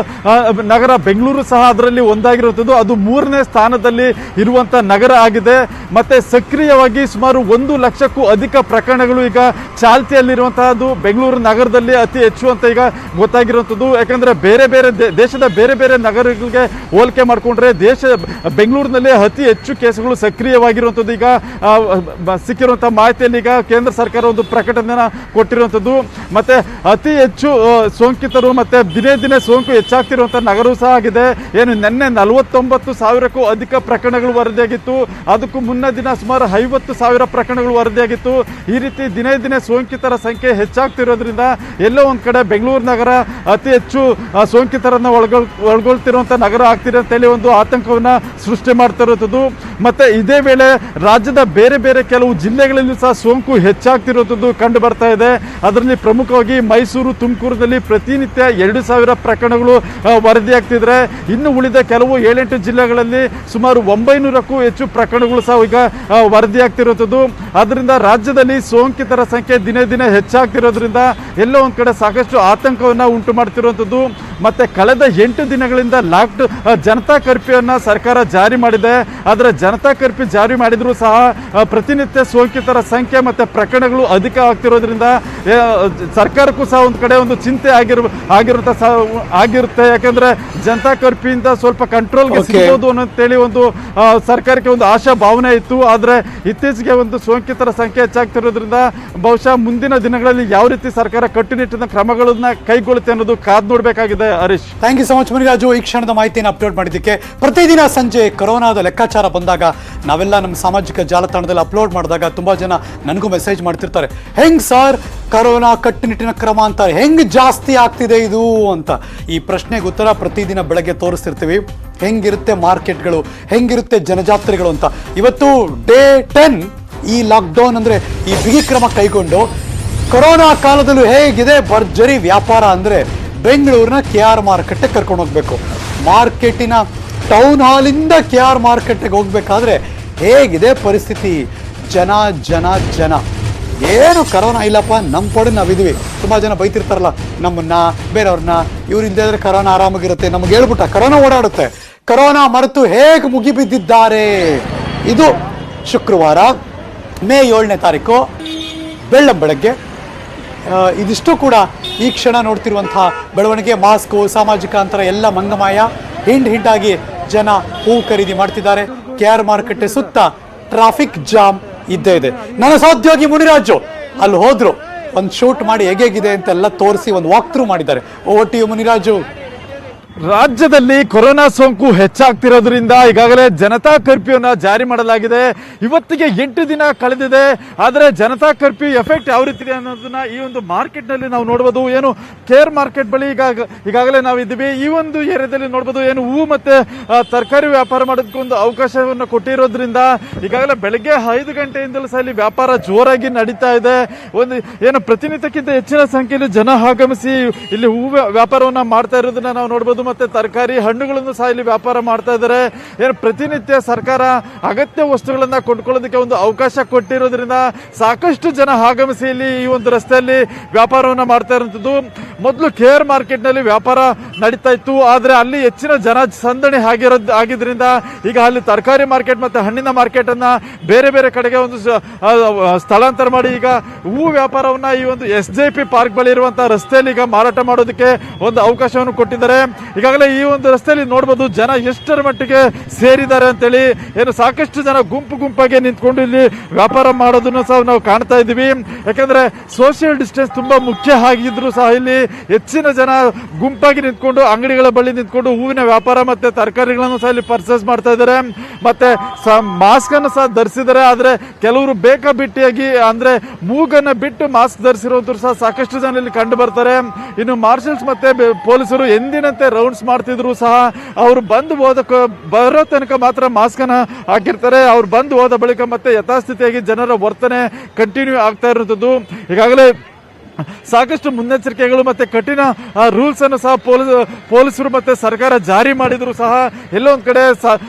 ನಗರ ಬೆಂಗಳೂರು ಸಹ ಅದರಲ್ಲಿ ಒಂದಾಗಿರುವಂಥದ್ದು. ಅದು 3ನೇ ಸ್ಥಾನದಲ್ಲಿ ಇರುವಂತ ನಗರ ಆಗಿದೆ. ಮತ್ತೆ ಸಕ್ರಿಯವಾಗಿ ಸುಮಾರು 1 ಲಕ್ಷಕ್ಕೂ ಅಧಿಕ ಪ್ರಕರಣಗಳು ಈಗ ಚಾಲ್ತಿಯಲ್ಲಿರುವಂತಹದ್ದು ಬೆಂಗಳೂರು ನಗರದಲ್ಲಿ ಅತಿ ಹೆಚ್ಚು ಅಂತ ಈಗ ಗೊತ್ತಾಗಿರುವಂಥದ್ದು. ಯಾಕಂದ್ರೆ ದೇಶದ ಬೇರೆ ಬೇರೆ ನಗರಗಳಿಗೆ ಹೋಲಿಕೆ ಮಾಡಿಕೊಂಡ್ರೆ ಬೆಂಗಳೂರಿನಲ್ಲಿ ಅತಿ ಹೆಚ್ಚು ಕೇಸುಗಳು ಸಕ್ರಿಯವಾಗಿರುವಂಥದ್ದು. ಈಗ ಸಿಕ್ಕಿರುವಂತಹ ಮಾಹಿತಿಯಲ್ಲಿ ಈಗ ಕೇಂದ್ರ ಸರ್ಕಾರ ಒಂದು ಪ್ರಕಟಣೆಯನ್ನು ಕೊಟ್ಟಿರುವಂಥದ್ದು. ಮತ್ತೆ ಅತಿ ಹೆಚ್ಚು ಸೋಂಕಿತರು ಮತ್ತೆ ದಿನೇ ಸೋಂಕು ಹೆಚ್ಚಾಗ್ತಿರುವಂತಹ ನಗರವೂ ಸಹ ಆಗಿದೆ. ಏನು ನಿನ್ನೆ 49,000ಕ್ಕೂ ಅಧಿಕ ಪ್ರಕರಣಗಳು ವರದಿಯಾಗಿತ್ತು. ಅದಕ್ಕೂ ಮುನ್ನ ದಿನ ಸುಮಾರು 50,000 ಪ್ರಕರಣಗಳು ವರದಿಯಾಗಿತ್ತು. ಈ ರೀತಿ ದಿನೇ ಸೋಂಕಿತರ ಸಂಖ್ಯೆ ಹೆಚ್ಚಾಗ್ತಿರೋದ್ರಿಂದ ಎಲ್ಲೋ ಒಂದ್ ಕಡೆ ಬೆಂಗಳೂರು ನಗರ ಅತಿ ಹೆಚ್ಚು ಸೋಂಕಿತರನ್ನ ಒಳಗೊಳ್ತಿರುವಂತಹ ನಗರ ಆಗ್ತಿದೆ ಅಂತೇಳಿ ಒಂದು ಆತಂಕವನ್ನ ಸೃಷ್ಟಿ ಮಾಡ್ತಿರುವಂಥದ್ದು. ಮತ್ತೆ ಇದೇ ವೇಳೆ ರಾಜ್ಯದ ಬೇರೆ ಕೆಲವು ಜಿಲ್ಲೆಗಳಲ್ಲಿ ಸಹ ಸೋಂಕು ಹೆಚ್ಚಾಗ್ತಿರುವಂಥದ್ದು ಕಂಡು ಬರ್ತಾ ಇದೆ. ಅದರಲ್ಲಿ ಪ್ರಮುಖವಾಗಿ ಮೈಸೂರು, ತುಮಕೂರಿನಲ್ಲಿ ಪ್ರತಿನಿತ್ಯ 2,000 ಪ್ರಕರಣಗಳು ವರದಿಯಾಗ್ತಿದ್ರೆ, ಇನ್ನು ಉಳಿದ ಕೆಲವು 7-8 ಜಿಲ್ಲೆಗಳಲ್ಲಿ ಸುಮಾರು 900ಕ್ಕೂ ಹೆಚ್ಚು ಪ್ರಕರಣಗಳು ಸಹ ಈಗ ವರದಿಯಾಗ್ತಿರುವಂಥದ್ದು. ಅದರಿಂದ ರಾಜ್ಯದಲ್ಲಿ ಸೋಂಕಿತರ ಸಂಖ್ಯೆ ದಿನೇ ಹೆಚ್ಚಾಗ್ತಿರೋದ್ರಿಂದ ಎಲ್ಲೋ ಒಂದ್ ಕಡೆ ಸಾಕಷ್ಟು ಆತಂಕವನ್ನ ಉಂಟು ಮಾಡ್ತಿರುವಂಥದ್ದು. ಮತ್ತೆ ಕಳೆದ 8 ದಿನಗಳಿಂದ ಜನತಾ ಕರ್ಫ್ಯೂನ್ನ ಸರ್ಕಾರ ಜಾರಿ ಮಾಡಿದೆ. ಆದರೆ ಜನತಾ ಕರ್ಫ್ಯೂ ಜಾರಿ ಮಾಡಿದ್ರು ಸಹ ಪ್ರತಿನಿತ್ಯ ಸೋಂಕಿತರ ಸಂಖ್ಯೆ ಮತ್ತೆ ಪ್ರಕರಣಗಳು ಅಧಿಕ ಆಗ್ತಿರೋದ್ರಿಂದ ಸರ್ಕಾರಕ್ಕೂ ಸಹ ಒಂದು ಕಡೆ ಒಂದು ಚಿಂತೆ ಆಗಿರುತ್ತೆ. ಯಾಕಂದ್ರೆ ಜನತಾ ಕರ್ಫ್ಯೂ ಇಂದ ಸ್ವಲ್ಪ ಕಂಟ್ರೋಲ್ಗೆ ಸಿಗಬಹುದು ಅಂತೇಳಿ ಒಂದು ಸರ್ಕಾರಕ್ಕೆ ಒಂದು ಆಶಾ ಭಾವನೆ ಇತ್ತು. ಆದ್ರೆ ಇತ್ತೀಚೆಗೆ ಒಂದು ಸೋಂಕಿತರ ಸಂಖ್ಯೆ ಹೆಚ್ಚಾಗ್ತಿರೋದ್ರಿಂದ ಬಹುಶಃ ಮುಂದಿನ ದಿನಗಳಲ್ಲಿ ಯಾವ ರೀತಿ ಸರ್ಕಾರ ಕಟ್ಟುನಿಟ್ಟಿನ ಕ್ರಮಗಳನ್ನ ಕೈಗೊಳ್ಳುತ್ತೆ ಅನ್ನೋದು ಕಾದ್ ನೋಡ್ಬೇಕಾಗಿದೆ. Harish, thank you so much Muniraju. ಈ ಕ್ಷಣದ ಮಾಹಿತಿಯನ್ನು ಅಪ್ಲೋಡ್ ಮಾಡಿದ್ದಕ್ಕೆ. ಪ್ರತಿದಿನ ಸಂಜೆ ಕೊರೋನಾದ ಲೆಕ್ಕಾಚಾರ ಬಂದಾಗ ನಾವೆಲ್ಲ ನಮ್ಮ ಸಾಮಾಜಿಕ ಜಾಲತಾಣದಲ್ಲಿ ಅಪ್ಲೋಡ್ ಮಾಡಿದಾಗ ತುಂಬಾ ಜನ ನನಗೂ ಮೆಸೇಜ್ ಮಾಡ್ತಿರ್ತಾರೆ, ಹೆಂಗ್ ಸರ್ ಕರೋನಾ ಕಟ್ಟುನಿಟ್ಟಿನ ಕ್ರಮ ಅಂತಾರೆ, ಹೆಂಗ್ ಜಾಸ್ತಿ ಆಗ್ತಿದೆ ಇದು ಅಂತ. ಈ ಪ್ರಶ್ನೆಗೆ ಉತ್ತರ ಪ್ರತಿದಿನ ಬೆಳಗ್ಗೆ ತೋರಿಸ್ತಿರ್ತೀವಿ. ಹೆಂಗಿರುತ್ತೆ ಮಾರ್ಕೆಟ್ಗಳು, ಹೆಂಗಿರುತ್ತೆ ಜನಜಾತ್ರೆಗಳು ಅಂತ. ಇವತ್ತು ಡೇ 10 ಈ ಲಾಕ್ಡೌನ್ ಅಂದ್ರೆ ಈ ಬಿಗಿ ಕ್ರಮ ಕೈಗೊಂಡು ಕೊರೋನಾ ಕಾಲದಲ್ಲೂ ಹೇಗಿದೆ ಭರ್ಜರಿ ವ್ಯಾಪಾರ ಅಂದ್ರೆ ಬೆಂಗಳೂರಿನ KR ಮಾರ್ಕೆಟ್ಗೆ ಕರ್ಕೊಂಡು ಹೋಗ್ಬೇಕು. ಮಾರ್ಕೆಟಿನ ಟೌನ್ ಹಾಲಿಂದ KR ಮಾರ್ಕೆಟ್ಗೆ ಹೋಗ್ಬೇಕಾದ್ರೆ ಹೇಗಿದೆ ಪರಿಸ್ಥಿತಿ? ಜನ ಏನು ಕರೋನಾ ಇಲ್ಲಪ್ಪ, ನಮ್ಮ ಪಡೆ ನಾವಿದ್ದೀವಿ. ತುಂಬ ಜನ ಬೈತಿರ್ತಾರಲ್ಲ ನಮ್ಮನ್ನ, ಬೇರೆಯವ್ರನ್ನ, ಇವ್ರು ಇಲ್ಲದೆ ಇದ್ರೆ ಕರೋನಾ ಆರಾಮಾಗಿರುತ್ತೆ, ನಮ್ಗೆ ಹೇಳ್ಬಿಟ್ಟ ಕರೋನಾ ಓಡಾಡುತ್ತೆ. ಕರೋನಾ ಮರೆತು ಹೇಗೆ ಮುಗಿಬಿದ್ದಿದ್ದಾರೆ. ಇದು ಶುಕ್ರವಾರ ಮೇ 7ನೇ ತಾರೀಕು ಬೆಳ್ಳಂಬೆಳಗ್ಗೆ. ಇದಿಷ್ಟು ಕೂಡ ಈ ಕ್ಷಣ ನೋಡ್ತಿರುವಂತಹ ಬೆಳವಣಿಗೆ. ಮಾಸ್ಕು, ಸಾಮಾಜಿಕ ಅಂತರ ಎಲ್ಲ ಮಂಗಮಾಯ. ಹಿಂಡಾಗಿ ಜನ ಹೂ ಖರೀದಿ ಮಾಡ್ತಿದ್ದಾರೆ. KR ಮಾರುಕಟ್ಟೆ ಸುತ್ತ ಟ್ರಾಫಿಕ್ ಜಾಮ್ ಇದ್ದೇ ಇದೆ. ನನ್ನ ಸಹೋದ್ಯೋಗಿ ಮುನಿರಾಜು ಅಲ್ಲಿ ಹೋದ್ರು, ಒಂದು ಶೂಟ್ ಮಾಡಿ ಹೇಗಿದೆ ಅಂತೆಲ್ಲ ತೋರಿಸಿ ಒಂದು ವಾಕ್ ಥ್ರೂ ಮಾಡಿದ್ದಾರೆ. Over to you Muniraju. ರಾಜ್ಯದಲ್ಲಿ ಕೊರೋನಾ ಸೋಂಕು ಹೆಚ್ಚಾಗ್ತಿರೋದ್ರಿಂದ ಈಗಾಗಲೇ ಜನತಾ ಕರ್ಫ್ಯೂನ ಜಾರಿ ಮಾಡಲಾಗಿದೆ. ಇವತ್ತಿಗೆ 8 ದಿನ ಕಳೆದಿದೆ. ಆದರೆ ಜನತಾ ಕರ್ಫ್ಯೂ ಎಫೆಕ್ಟ್ ಯಾವ ರೀತಿ ಇದೆ ಅನ್ನೋದನ್ನ ಈ ಒಂದು ಮಾರ್ಕೆಟ್ನಲ್ಲಿ ನಾವು ನೋಡ್ಬೋದು. ಏನು KR ಮಾರ್ಕೆಟ್ ಬಳಿ ಈಗಾಗಲೇ ನಾವು ಇದ್ದೀವಿ. ಈ ಒಂದು ಏರಿಯಾದಲ್ಲಿ ನೋಡ್ಬೋದು, ಏನು ಹೂ ಮತ್ತೆ ತರಕಾರಿ ವ್ಯಾಪಾರ ಮಾಡೋದಕ್ಕೊಂದು ಅವಕಾಶವನ್ನು ಕೊಟ್ಟಿರೋದ್ರಿಂದ ಈಗಾಗಲೇ ಬೆಳಗ್ಗೆ 5 ಗಂಟೆಯಿಂದಲೂ ಸಹ ಇಲ್ಲಿ ವ್ಯಾಪಾರ ಜೋರಾಗಿ ನಡೀತಾ ಇದೆ. ಒಂದು ಏನು ಪ್ರತಿನಿತ್ಯಕ್ಕಿಂತ ಹೆಚ್ಚಿನ ಸಂಖ್ಯೆಯಲ್ಲಿ ಜನ ಆಗಮಿಸಿ ಇಲ್ಲಿ ಹೂ ವ್ಯಾಪಾರವನ್ನ ಮಾಡ್ತಾ ಇರೋದನ್ನ ನಾವು ನೋಡ್ಬೋದು. ಮತ್ತೆ ತರಕಾರಿ, ಹಣ್ಣುಗಳನ್ನು ಸಹ ಇಲ್ಲಿ ವ್ಯಾಪಾರ ಮಾಡ್ತಾ ಇದ್ದಾರೆ. ಏನು ಪ್ರತಿನಿತ್ಯ ಸರ್ಕಾರ ಅಗತ್ಯ ವಸ್ತುಗಳನ್ನ ಕೊಂಡ್ಕೊಳ್ಳೋದಕ್ಕೆ ಒಂದು ಅವಕಾಶ ಕೊಟ್ಟಿರೋದ್ರಿಂದ ಸಾಕಷ್ಟು ಜನ ಆಗಮಿಸಿ ಇಲ್ಲಿ ಈ ಒಂದು ರಸ್ತೆಯಲ್ಲಿ ವ್ಯಾಪಾರವನ್ನ ಮಾಡ್ತಾ ಇರುವಂತದ್ದು. ಮೊದಲು KR ಮಾರ್ಕೆಟ್ ನಲ್ಲಿ ವ್ಯಾಪಾರ ನಡೀತಾ ಇತ್ತು, ಆದ್ರೆ ಅಲ್ಲಿ ಹೆಚ್ಚಿನ ಜನ ಸಂದಣಿ ಆಗಿದ್ರಿಂದ ಈಗ ಅಲ್ಲಿ ತರಕಾರಿ ಮಾರ್ಕೆಟ್ ಮತ್ತೆ ಹಣ್ಣಿನ ಮಾರ್ಕೆಟ್ ಅನ್ನ ಬೇರೆ ಬೇರೆ ಕಡೆಗೆ ಒಂದು ಸ್ಥಳಾಂತರ ಮಾಡಿ ಈಗ ಹೂ ವ್ಯಾಪಾರವನ್ನ ಈ ಒಂದು SJP ಪಾರ್ಕ್ ಬಳಿ ಇರುವಂತಹ ರಸ್ತೆಯಲ್ಲಿ ಈಗ ಮಾರಾಟ ಮಾಡೋದಕ್ಕೆ ಒಂದು ಅವಕಾಶವನ್ನು ಕೊಟ್ಟಿದ್ದಾರೆ. ಈಗಾಗಲೇ ಈ ಒಂದು ರಸ್ತೆಯಲ್ಲಿ ನೋಡಬಹುದು ಜನ ಎಷ್ಟರ ಮಟ್ಟಿಗೆ ಸೇರಿದ್ದಾರೆ ಅಂತೇಳಿ. ಏನು ಸಾಕಷ್ಟು ಜನ ಗುಂಪಾಗಿ ನಿಂತ್ಕೊಂಡು ಇಲ್ಲಿ ವ್ಯಾಪಾರ ಮಾಡೋದನ್ನು ಸಹ ನಾವು ಕಾಣ್ತಾ ಇದ್ದೀವಿ. ಯಾಕಂದ್ರೆ ಸೋಷಿಯಲ್ ಡಿಸ್ಟೆನ್ಸ್ ತುಂಬಾ ಮುಖ್ಯ ಆಗಿದ್ರು ಸಹ ಇಲ್ಲಿ ಹೆಚ್ಚಿನ ಜನ ಗುಂಪಾಗಿ ನಿಂತ್ಕೊಂಡು ಅಂಗಡಿಗಳ ಬಳಿ ನಿಂತ್ಕೊಂಡು ಹೂವಿನ ವ್ಯಾಪಾರ ಮತ್ತೆ ತರಕಾರಿಗಳನ್ನು ಸಹ ಇಲ್ಲಿ ಪರ್ಚೇಸ್ ಮಾಡ್ತಾ ಇದ್ದಾರೆ. ಮತ್ತೆ ಮಾಸ್ಕ್ ಅನ್ನು ಸಹ ಧರಿಸಿದ್ದಾರೆ. ಆದ್ರೆ ಕೆಲವರು ಬೇಕಾಬಿಟ್ಟಿಯಾಗಿ ಅಂದ್ರೆ ಮೂಗನ್ನ ಬಿಟ್ಟು ಮಾಸ್ಕ್ ಧರಿಸಿರುವಂತರು ಸಹ ಸಾಕಷ್ಟು ಜನ ಇಲ್ಲಿ ಕಂಡು ಬರ್ತಾರೆ. ಇನ್ನು ಮಾರ್ಷಲ್ಸ್ ಮತ್ತೆ ಪೊಲೀಸರು ಎಂದಿನಂತೆ ರೌಂಡ್ಸ್ ಮಾಡ್ತಿದ್ರು ಸಹ ಅವರು ಬಂದು ಬರೋ ತನಕ ಮಾತ್ರ ಮಾಸ್ಕ್ ಅನ್ನ ಹಾಕಿರ್ತಾರೆ. ಅವ್ರು ಬಂದು ಹೋದ ಬಳಿಕ ಮತ್ತೆ ಯಥಾಸ್ಥಿತಿಯಾಗಿ ಜನರ ವರ್ತನೆ ಕಂಟಿನ್ಯೂ ಆಗ್ತಾ ಇರುವಂತದ್ದು. ಈಗಾಗಲೇ ಸಾಕಷ್ಟು ಮುನ್ನೆಚ್ಚರಿಕೆಗಳು ಮತ್ತೆ ಕಠಿಣ ರೂಲ್ಸ್ ಅನ್ನು ಸಹ ಪೊಲೀಸರು ಮತ್ತೆ ಸರ್ಕಾರ ಜಾರಿ ಮಾಡಿದ್ರು ಸಹ ಎಲ್ಲೋ ಒಂದ್ ಕಡೆ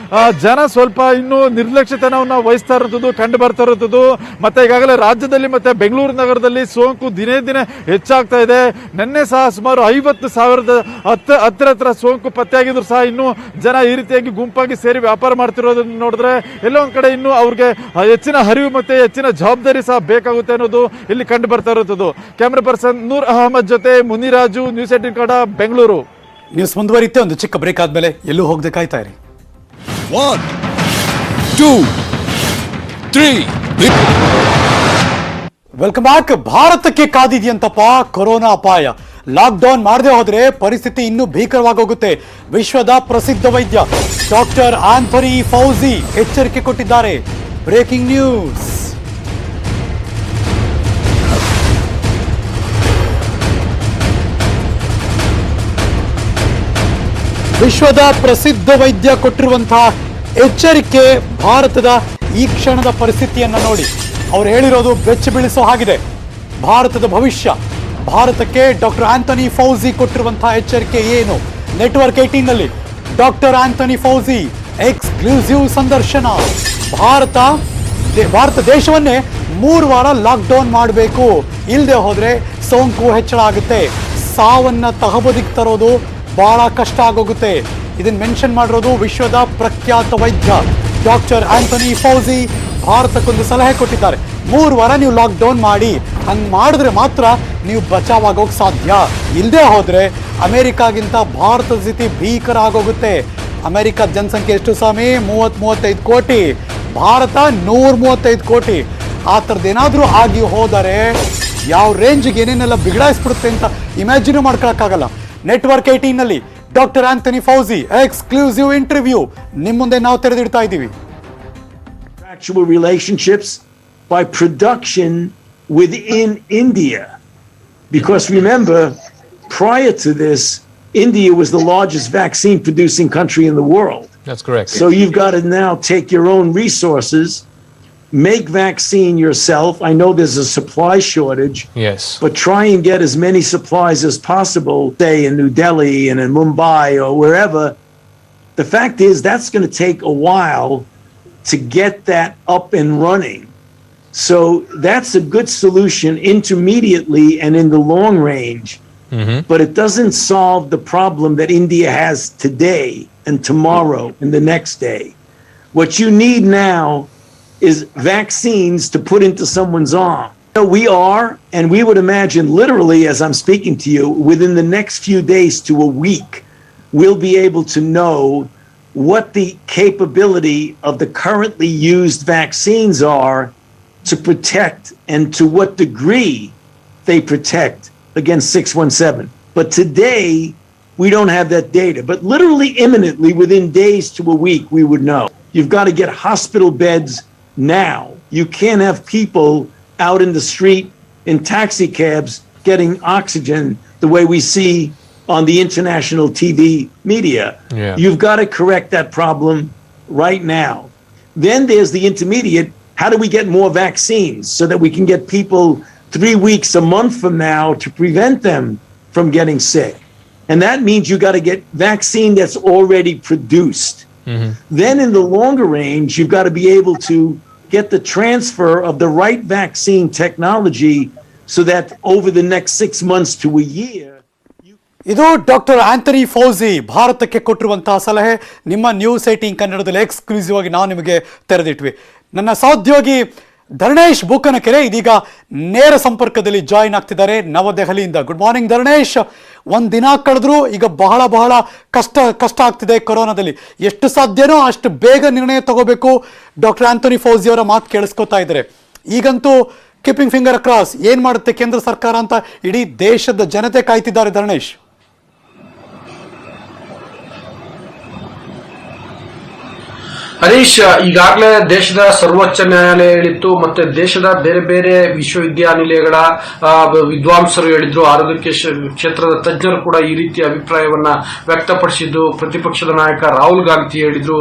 ಜನ ಸ್ವಲ್ಪ ಇನ್ನೂ ನಿರ್ಲಕ್ಷ್ಯತನವನ್ನು ವಹಿಸ್ತಾ ಇರುವಂತದ್ದು ಕಂಡು ಬರ್ತಾ ಇರುವಂತದ್ದು. ಮತ್ತೆ ಈಗಾಗಲೇ ರಾಜ್ಯದಲ್ಲಿ ಮತ್ತೆ ಬೆಂಗಳೂರು ನಗರದಲ್ಲಿ ಸೋಂಕು ದಿನೇ ದಿನೇ ಹೆಚ್ಚಾಗ್ತಾ ಇದೆ. ನಿನ್ನೆ ಸಹ ಸುಮಾರು 50,000 ಹತ್ತಿರ ಸೋಂಕು ಪತ್ತೆಯಾಗಿದ್ರು ಸಹ ಇನ್ನೂ ಜನ ಈ ರೀತಿಯಾಗಿ ಗುಂಪಾಗಿ ಸೇರಿ ವ್ಯಾಪಾರ ಮಾಡ್ತಿರೋದನ್ನ ನೋಡಿದ್ರೆ ಎಲ್ಲೋ ಒಂದ್ ಕಡೆ ಇನ್ನೂ ಅವ್ರಿಗೆ ಹೆಚ್ಚಿನ ಅರಿವು ಮತ್ತೆ ಹೆಚ್ಚಿನ ಜವಾಬ್ದಾರಿ ಸಹ ಬೇಕಾಗುತ್ತೆ ಅನ್ನೋದು ಇಲ್ಲಿ ಕಂಡು ಬರ್ತಾ ಇರುವಂತದ್ದು. ಕ್ಯಾಮರಾ ಪರ್ಸನ್ ನೂರ್ ಅಹಮದ್ ಜೊತೆ ಮುನಿರಾಜು, ನ್ಯೂಸ್ 18 ಕನ್ನಡ, ಬೆಂಗಳೂರು. ನ್ಯೂಸ್ ಮುಂದುವರಿಯುತ್ತೆ. ಒಂದು ಚಿಕ್ಕ ಬ್ರೇಕ್ ಆದ್ಮೇಲೆ ಎಲ್ಲೂ ಹೋಗದೆ ಕಾಯ್ತಾ ಇರಿ. 1, 2, 3. Welcome back. ಭಾರತಕ್ಕೆ ಕಾದಿದೆಯಂತಪ್ಪ ಕೊರೋನಾ ಅಪಾಯ. ಲಾಕ್ ಡೌನ್ ಮಾಡದೆ ಹೋದ್ರೆ ಪರಿಸ್ಥಿತಿ ಇನ್ನೂ ಭೀಕರವಾಗೋಗುತ್ತೆ. ವಿಶ್ವದ ಪ್ರಸಿದ್ಧ ವೈದ್ಯ ಡಾಕ್ಟರ್ ಆಂಥೋನಿ ಫೌಜಿ ಎಚ್ಚರಿಕೆ ಕೊಟ್ಟಿದ್ದಾರೆ. Breaking news. ವಿಶ್ವದ ಪ್ರಸಿದ್ಧ ವೈದ್ಯ ಕೊಟ್ಟಿರುವಂತಹ ಎಚ್ಚರಿಕೆ ಭಾರತದ ಈ ಕ್ಷಣದ ಪರಿಸ್ಥಿತಿಯನ್ನ ನೋಡಿ. ಅವ್ರು ಹೇಳಿರೋದು ಬೆಚ್ಚ ಬೀಳಿಸೋ ಹಾಗಿದೆ. ಭಾರತದ ಭವಿಷ್ಯ, ಭಾರತಕ್ಕೆ ಡಾಕ್ಟರ್ ಆಂಥೋನಿ ಫೌಜಿ ಕೊಟ್ಟಿರುವಂತಹ ಎಚ್ಚರಿಕೆ ಏನು? ನೆಟ್ವರ್ಕ್ 18 ನಲ್ಲಿ ಡಾಕ್ಟರ್ ಆಂಥೋನಿ ಫೌಜಿ ಎಕ್ಸ್ಕ್ಲೂಸಿವ್ ಸಂದರ್ಶನ. ಭಾರತ ದೇಶವನ್ನೇ 3 ವಾರ ಲಾಕ್ ಡೌನ್ ಮಾಡಬೇಕು, ಇಲ್ಲದೆ ಹೋದ್ರೆ ಸೋಂಕು ಹೆಚ್ಚಳ ಆಗುತ್ತೆ, ಸಾವನ್ನ ತಹಬದಿಗೆ ತರೋದು ಬಹಳ ಕಷ್ಟ ಆಗೋಗುತ್ತೆ. ಇದನ್ನ ಮೆನ್ಷನ್ ಮಾಡಿರೋದು ವಿಶ್ವದ ಪ್ರಖ್ಯಾತ ವೈದ್ಯ ಡಾಕ್ಟರ್ ಆಂಥೋನಿ ಫೌಜಿ. ಭಾರತಕ್ಕೊಂದು ಸಲಹೆ ಕೊಟ್ಟಿದ್ದಾರೆ. 3 ವಾರ ನೀವು ಲಾಕ್ ಡೌನ್ ಮಾಡಿ, ಹಂಗೆ ಮಾಡಿದ್ರೆ ಮಾತ್ರ ನೀವು ಬಚಾವ್ ಆಗೋಕೆ ಸಾಧ್ಯ. ಇಲ್ಲದೆ ಹೋದ್ರೆ ಅಮೆರಿಕಾಗಿಂತ ಭಾರತದ ಸ್ಥಿತಿ ಭೀಕರ ಆಗೋಗುತ್ತೆ. ಅಮೆರಿಕದ ಜನಸಂಖ್ಯೆ ಎಷ್ಟು ಸ್ವಾಮಿ? 30-35 ಕೋಟಿ. ಭಾರತ 135 ಕೋಟಿ. ಆ ಥರದ್ದೇನಾದ್ರೂ ಆಗಿ ಹೋದರೆ ಯಾವ ರೇಂಜ್ಗೆ ಏನೇನೆಲ್ಲ ಬಿಗಡಾಯಿಸ್ಬಿಡುತ್ತೆ ಅಂತ ಇಮ್ಯಾಜಿನ್ ಮಾಡ್ಕೊಳಕ್ಕಾಗಲ್ಲ. ನೆಟ್ವರ್ಕ್ 18 ನಲ್ಲಿ doctor Anthony Fauji exclusive interview ನಿಮ್ಮ ಮುಂದೆ ನಾವು ತೆರೆದಿಡ್ತಾ ಇದ್ದೀವಿ. Actual relationships by production within India, because remember, prior to this, India was the largest vaccine producing country in the world. That's correct. So you've got to now take your own resources, make vaccine yourself. I know there's a supply shortage. Yes. But try and get as many supplies as possible, say in New Delhi and in Mumbai or wherever. The fact is that's going to take a while to get that up and running. So that's a good solution intermediately and in the long range. But it doesn't solve the problem that India has today and tomorrow and the next day. What you need now is vaccines to put into someone's arm. We are, and we would imagine literally as I'm speaking to you, within the next few days to a week, we'll be able to know what the capability of the currently used vaccines are to protect and to what degree they protect against 617. But today, we don't have that data. But literally imminently, within days to a week, we would know. You've got to get hospital beds now. You can't have people out in the street in taxi cabs getting oxygen the way we see on the international TV media. Yeah. You've got to correct that problem right now. Then there's the intermediate. How do we get more vaccines so that we can get people 3 weeks, a month from now to prevent them from getting sick? And that means you got to get vaccine that's already produced. Then in the longer range, you've got to be able to get the transfer of the right vaccine technology so that over the next 6 months to a year. ಇದು doctor Anthony ಫೌಸಿ ಭಾರತಕ್ಕೆ ಕೊಟ್ಟಿರುವಂತಹ ಸಲಹೆ. ನಿಮ್ಮ news 18 ಕನ್ನಡದಲ್ಲಿ exclusive ಆಗಿ ನಾವು ನಿಮಗೆ ತೆರೆದಿಟ್ವಿ. ನನ್ನ ಸಹೋದ್ಯೋಗಿ ಧರಣೇಶ್ ಬೂಕನಕೆರೆ ಇದೀಗ ನೇರ ಸಂಪರ್ಕದಲ್ಲಿ ಜಾಯಿನ್ ಆಗ್ತಿದ್ದಾರೆ ನವದೆಹಲಿಯಿಂದ. Good morning Dharanesh. ಒಂದು ದಿನ ಕಳೆದ್ರೂ ಈಗ ಬಹಳ ಕಷ್ಟ ಆಗ್ತಿದೆ ಕೊರೋನಾದಲ್ಲಿ. ಎಷ್ಟು ಸಾಧ್ಯನೋ ಅಷ್ಟು ಬೇಗ ನಿರ್ಣಯ ತಗೋಬೇಕು. ಡಾಕ್ಟರ್ ಆಂಥನಿ ಫೌಸಿ ಅವರ ಮಾತು ಕೇಳಿಸ್ಕೊತಾ ಇದ್ದಾರೆ. ಈಗಂತೂ ಕೀಪಿಂಗ್ ಫಿಂಗರ್ ಅಕ್ರಾಸ್ ಏನ್ ಮಾಡುತ್ತೆ ಕೇಂದ್ರ ಸರ್ಕಾರ ಅಂತ ಇಡೀ ದೇಶದ ಜನತೆ ಕಾಯ್ತಿದ್ದಾರೆ ಧರಣೇಶ್. ಹರೀಶ್, ಈಗಾಗಲೇ ದೇಶದ ಸರ್ವೋಚ್ಚ ನ್ಯಾಯಾಲಯ ಹೇಳಿತ್ತು, ಮತ್ತೆ ದೇಶದ ಬೇರೆ ಬೇರೆ ವಿಶ್ವವಿದ್ಯಾನಿಲಯಗಳ ವಿದ್ವಾಂಸರು ಹೇಳಿದ್ರು, ಆರೋಗ್ಯ ಕ್ಷೇತ್ರದ ತಜ್ಞರು ಕೂಡ ಈ ರೀತಿಯ ಅಭಿಪ್ರಾಯವನ್ನ ವ್ಯಕ್ತಪಡಿಸಿದ್ದು, ಪ್ರತಿಪಕ್ಷದ ನಾಯಕ ರಾಹುಲ್ ಗಾಂಧಿ ಹೇಳಿದ್ರು.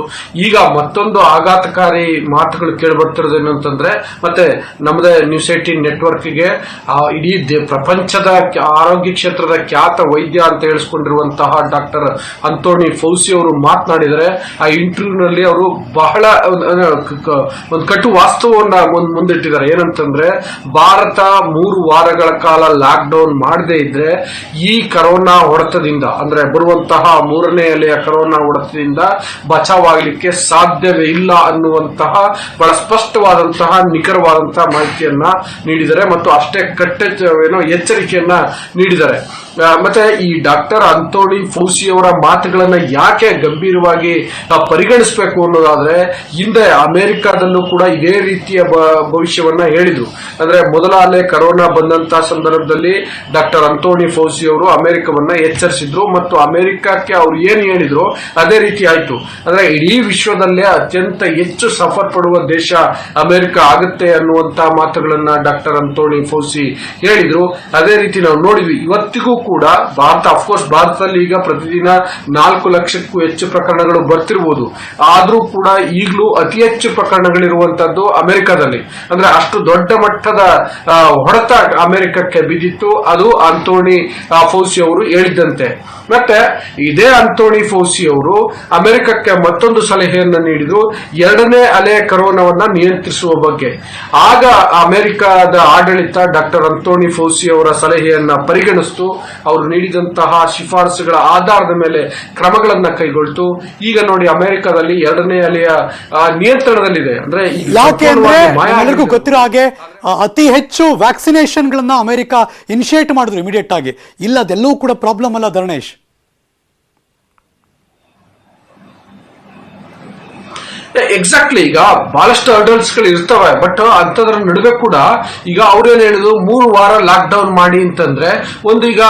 ಈಗ ಮತ್ತೊಂದು ಆಘಾತಕಾರಿ ಮಾತುಗಳು ಕೇಳಿಬರ್ತಿರೋದು ಏನಂತಂದ್ರೆ, ಮತ್ತೆ ನಮ್ಮದೇ ನ್ಯೂಸ್ 18 ನೆಟ್ವರ್ಕ್ಗೆ ಇಡೀ ಪ್ರಪಂಚದ ಆರೋಗ್ಯ ಕ್ಷೇತ್ರದ ಖ್ಯಾತ ವೈದ್ಯ ಅಂತ ಹೇಳಿಸ್ಕೊಂಡಿರುವಂತಹ ಡಾಕ್ಟರ್ ಅಂಥೋನಿ ಫೌಸಿ ಅವರು ಮಾತನಾಡಿದರೆ, ಆ ಇಂಟರ್ವ್ಯೂನಲ್ಲಿ ಅವರು ಬಹಳ ಒಂದು ಕಟು ವಾಸ್ತವವನ್ನ ಮುಂದಿಟ್ಟಿದ್ದಾರೆ. ಏನಂತಂದ್ರೆ, ಭಾರತ 3 ವಾರಗಳ ಕಾಲ ಲಾಕ್ ಡೌನ್ ಮಾಡದೇ ಇದ್ರೆ ಈ ಕರೋನಾ ಹೊಡೆತದಿಂದ, ಅಂದ್ರೆ ಬರುವಂತಹ 3ನೇ ಅಲೆಯ ಕರೋನಾ ಹೊಡೆತದಿಂದ ಬಚಾವಾಗಲಿಕ್ಕೆ ಸಾಧ್ಯವೇ ಇಲ್ಲ ಅನ್ನುವಂತಹ ಬಹಳ ಸ್ಪಷ್ಟವಾದಂತಹ ನಿಖರವಾದಂತಹ ಮಾಹಿತಿಯನ್ನ ನೀಡಿದ್ದಾರೆ ಮತ್ತು ಅಷ್ಟೇ ಎಚ್ಚರಿಕೆಯನ್ನ ನೀಡಿದ್ದಾರೆ. ಮತ್ತೆ ಈ ಡಾಕ್ಟರ್ ಅಂಥೋನಿ ಫೌಸಿ ಅವರ ಮಾತುಗಳನ್ನ ಯಾಕೆ ಗಂಭೀರವಾಗಿ ಪರಿಗಣಿಸಬೇಕು ಅನ್ನೋದಾದ್ರೆ, ಹಿಂದೆ ಅಮೆರಿಕಾದಲ್ಲೂ ಕೂಡ ಇದೇ ರೀತಿಯ ಭವಿಷ್ಯವನ್ನ ಹೇಳಿದ್ರು. ಅಂದ್ರೆ ಮೊದಲ ಅಲೆ ಕರೋನಾ ಬಂದಂತಹ ಸಂದರ್ಭದಲ್ಲಿ ಡಾಕ್ಟರ್ ಅಂಥೋನಿ ಫೌಸಿ ಅವರು ಅಮೆರಿಕವನ್ನ ಎಚ್ಚರಿಸಿದ್ರು ಮತ್ತು ಅಮೆರಿಕಕ್ಕೆ ಅವ್ರು ಏನು ಹೇಳಿದ್ರು ಅದೇ ರೀತಿ ಆಯ್ತು. ಅಂದ್ರೆ ಇಡೀ ವಿಶ್ವದಲ್ಲೇ ಅತ್ಯಂತ ಹೆಚ್ಚು ಸಫರ್ ಪಡುವ ದೇಶ ಅಮೆರಿಕ ಆಗುತ್ತೆ ಅನ್ನುವಂತಹ ಮಾತುಗಳನ್ನ ಡಾಕ್ಟರ್ ಅಂಥೋನಿ ಫೌಸಿ ಹೇಳಿದ್ರು. ಅದೇ ರೀತಿ ನಾವು ನೋಡಿದ್ವಿ. ಇವತ್ತಿಗೂ ಕೂಡ ಭಾರತ, ಅಫ್ಕೋರ್ಸ್ ಭಾರತದಲ್ಲಿ ಈಗ ಪ್ರತಿದಿನ 4 ಲಕ್ಷಕ್ಕೂ ಹೆಚ್ಚು ಪ್ರಕರಣಗಳು ಬರ್ತಿರ್ಬೋದು, ಆದ್ರೂ ಕೂಡ ಈಗಲೂ ಅತಿ ಹೆಚ್ಚು ಪ್ರಕರಣಗಳಿರುವಂತದ್ದು ಅಮೆರಿಕದಲ್ಲಿ. ಅಂದ್ರೆ ಅಷ್ಟು ದೊಡ್ಡ ಮಟ್ಟದ ಹೊಡೆತ ಅಮೆರಿಕಕ್ಕೆ ಬಿದ್ದಿತ್ತು. ಅದು ಅಂಥೋನಿ ಫೌಸಿ ಅವರು ಹೇಳಿದ್ದಂತೆ. ಮತ್ತೆ ಇದೇ ಅಂಥೋನಿ ಫೌಸಿ ಅವರು ಅಮೆರಿಕಕ್ಕೆ ಮತ್ತೊಂದು ಸಲಹೆಯನ್ನು ನೀಡಿದ್ರು, 2ನೇ ಅಲೆ ಕರೋನಾವನ್ನ ನಿಯಂತ್ರಿಸುವ ಬಗ್ಗೆ. ಆಗ ಅಮೆರಿಕದ ಆಡಳಿತ ಡಾಕ್ಟರ್ ಅಂಥೋನಿ ಫೌಸಿ ಅವರ ಸಲಹೆಯನ್ನ ಪರಿಗಣಿಸಿತು. ಅವರು ನೀಡಿದಂತಹ ಶಿಫಾರಸುಗಳ ಆಧಾರದ ಮೇಲೆ ಕ್ರಮಗಳನ್ನ ಕೈಗೊಳ್ತು. ಈಗ ನೋಡಿ, ಅಮೆರಿಕದಲ್ಲಿ 2ನೇ ಅಲೆಯ ನಿಯಂತ್ರಣದಲ್ಲಿದೆ. ಅಂದ್ರೆ ಯಾಕೆ ಅಂದ್ರೆ ಎಲ್ಲರಿಗೂ ಗೊತ್ತಿರೋ ಹಾಗೆ ಅತಿ ಹೆಚ್ಚು ವ್ಯಾಕ್ಸಿನೇಷನ್ ಗಳನ್ನ ಅಮೆರಿಕ ಇನಿಷಿಯೇಟ್ ಮಾಡಿದ್ರು ಇಮಿಡಿಯೇಟ್ ಆಗಿ. ಇಲ್ಲ, ಅದೆಲ್ಲವೂ ಕೂಡ ಪ್ರಾಬ್ಲಮ್ ಅಲ್ಲ ಧರಣೇಶ್. ಎಕ್ಸಾಕ್ಟ್ಲಿ. ಈಗ ಬಹಳಷ್ಟು ಹರ್ಡಲ್ಸ್ ಗಳು ಇರ್ತವೆ, ಬಟ್ ಅಂತದ್ರ ನಡುವೆ ಕೂಡ ಈಗ ಅವ್ರೇನ್ ಹೇಳಿದ್ರು, 3 ವಾರ ಲಾಕ್ ಡೌನ್ ಮಾಡಿ ಅಂತಂದ್ರೆ, ಒಂದು ಈಗ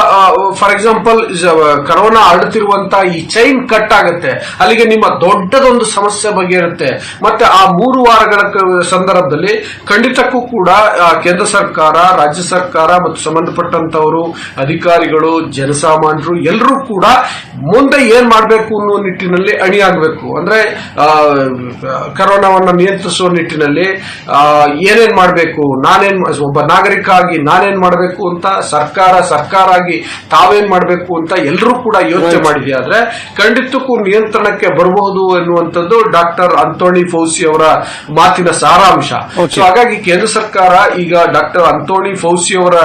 ಫಾರ್ ಎಕ್ಸಾಂಪಲ್ ಕರೋನಾ ಹರಡುತ್ತಿರುವಂತ ಈ ಚೈನ್ ಕಟ್ ಆಗುತ್ತೆ, ಅಲ್ಲಿಗೆ ನಿಮ್ಮ ದೊಡ್ಡದೊಂದು ಸಮಸ್ಯೆ ಬಗ್ಗೆ ಇರುತ್ತೆ. ಮತ್ತೆ ಆ 3 ವಾರಗಳ ಸಂದರ್ಭದಲ್ಲಿ ಖಂಡಿತಕ್ಕೂ ಕೂಡ ಕೇಂದ್ರ ಸರ್ಕಾರ, ರಾಜ್ಯ ಸರ್ಕಾರ ಮತ್ತು ಸಂಬಂಧಪಟ್ಟಂತವರು, ಅಧಿಕಾರಿಗಳು, ಜನಸಾಮಾನ್ಯರು ಎಲ್ಲರೂ ಕೂಡ ಮುಂದೆ ಏನ್ ಮಾಡಬೇಕು ಅನ್ನೋ ನಿಟ್ಟಿನಲ್ಲಿ ಅಣಿಯಾಗಬೇಕು. ಅಂದ್ರೆ ಕರೋನಾವನ್ನ ನಿಯಂತ್ರಿಸುವ ನಿಟ್ಟಿನಲ್ಲಿ ಏನೇನ್ ಮಾಡಬೇಕು, ಒಬ್ಬ ನಾಗರಿಕ ಆಗಿ ನಾನೇನ್ ಮಾಡಬೇಕು ಅಂತ ಸರ್ಕಾರ ಆಗಿ ತಾವೇನ್ ಮಾಡಬೇಕು ಅಂತ ಎಲ್ಲರೂ ಕೂಡ ಯೋಚನೆ ಮಾಡಿದೆ ಆದ್ರೆ ಖಂಡಿತಕ್ಕೂ ನಿಯಂತ್ರಣಕ್ಕೆ ಬರಬಹುದು ಎನ್ನುವಂಥದ್ದು ಡಾಕ್ಟರ್ ಅಂಥೋನಿ ಫೌಸಿ ಅವರ ಮಾತಿನ ಸಾರಾಂಶ. ಸೊ ಹಾಗಾಗಿ ಕೇಂದ್ರ ಸರ್ಕಾರ ಈಗ ಡಾಕ್ಟರ್ ಅಂಥೋನಿ ಫೌಸಿ ಅವರ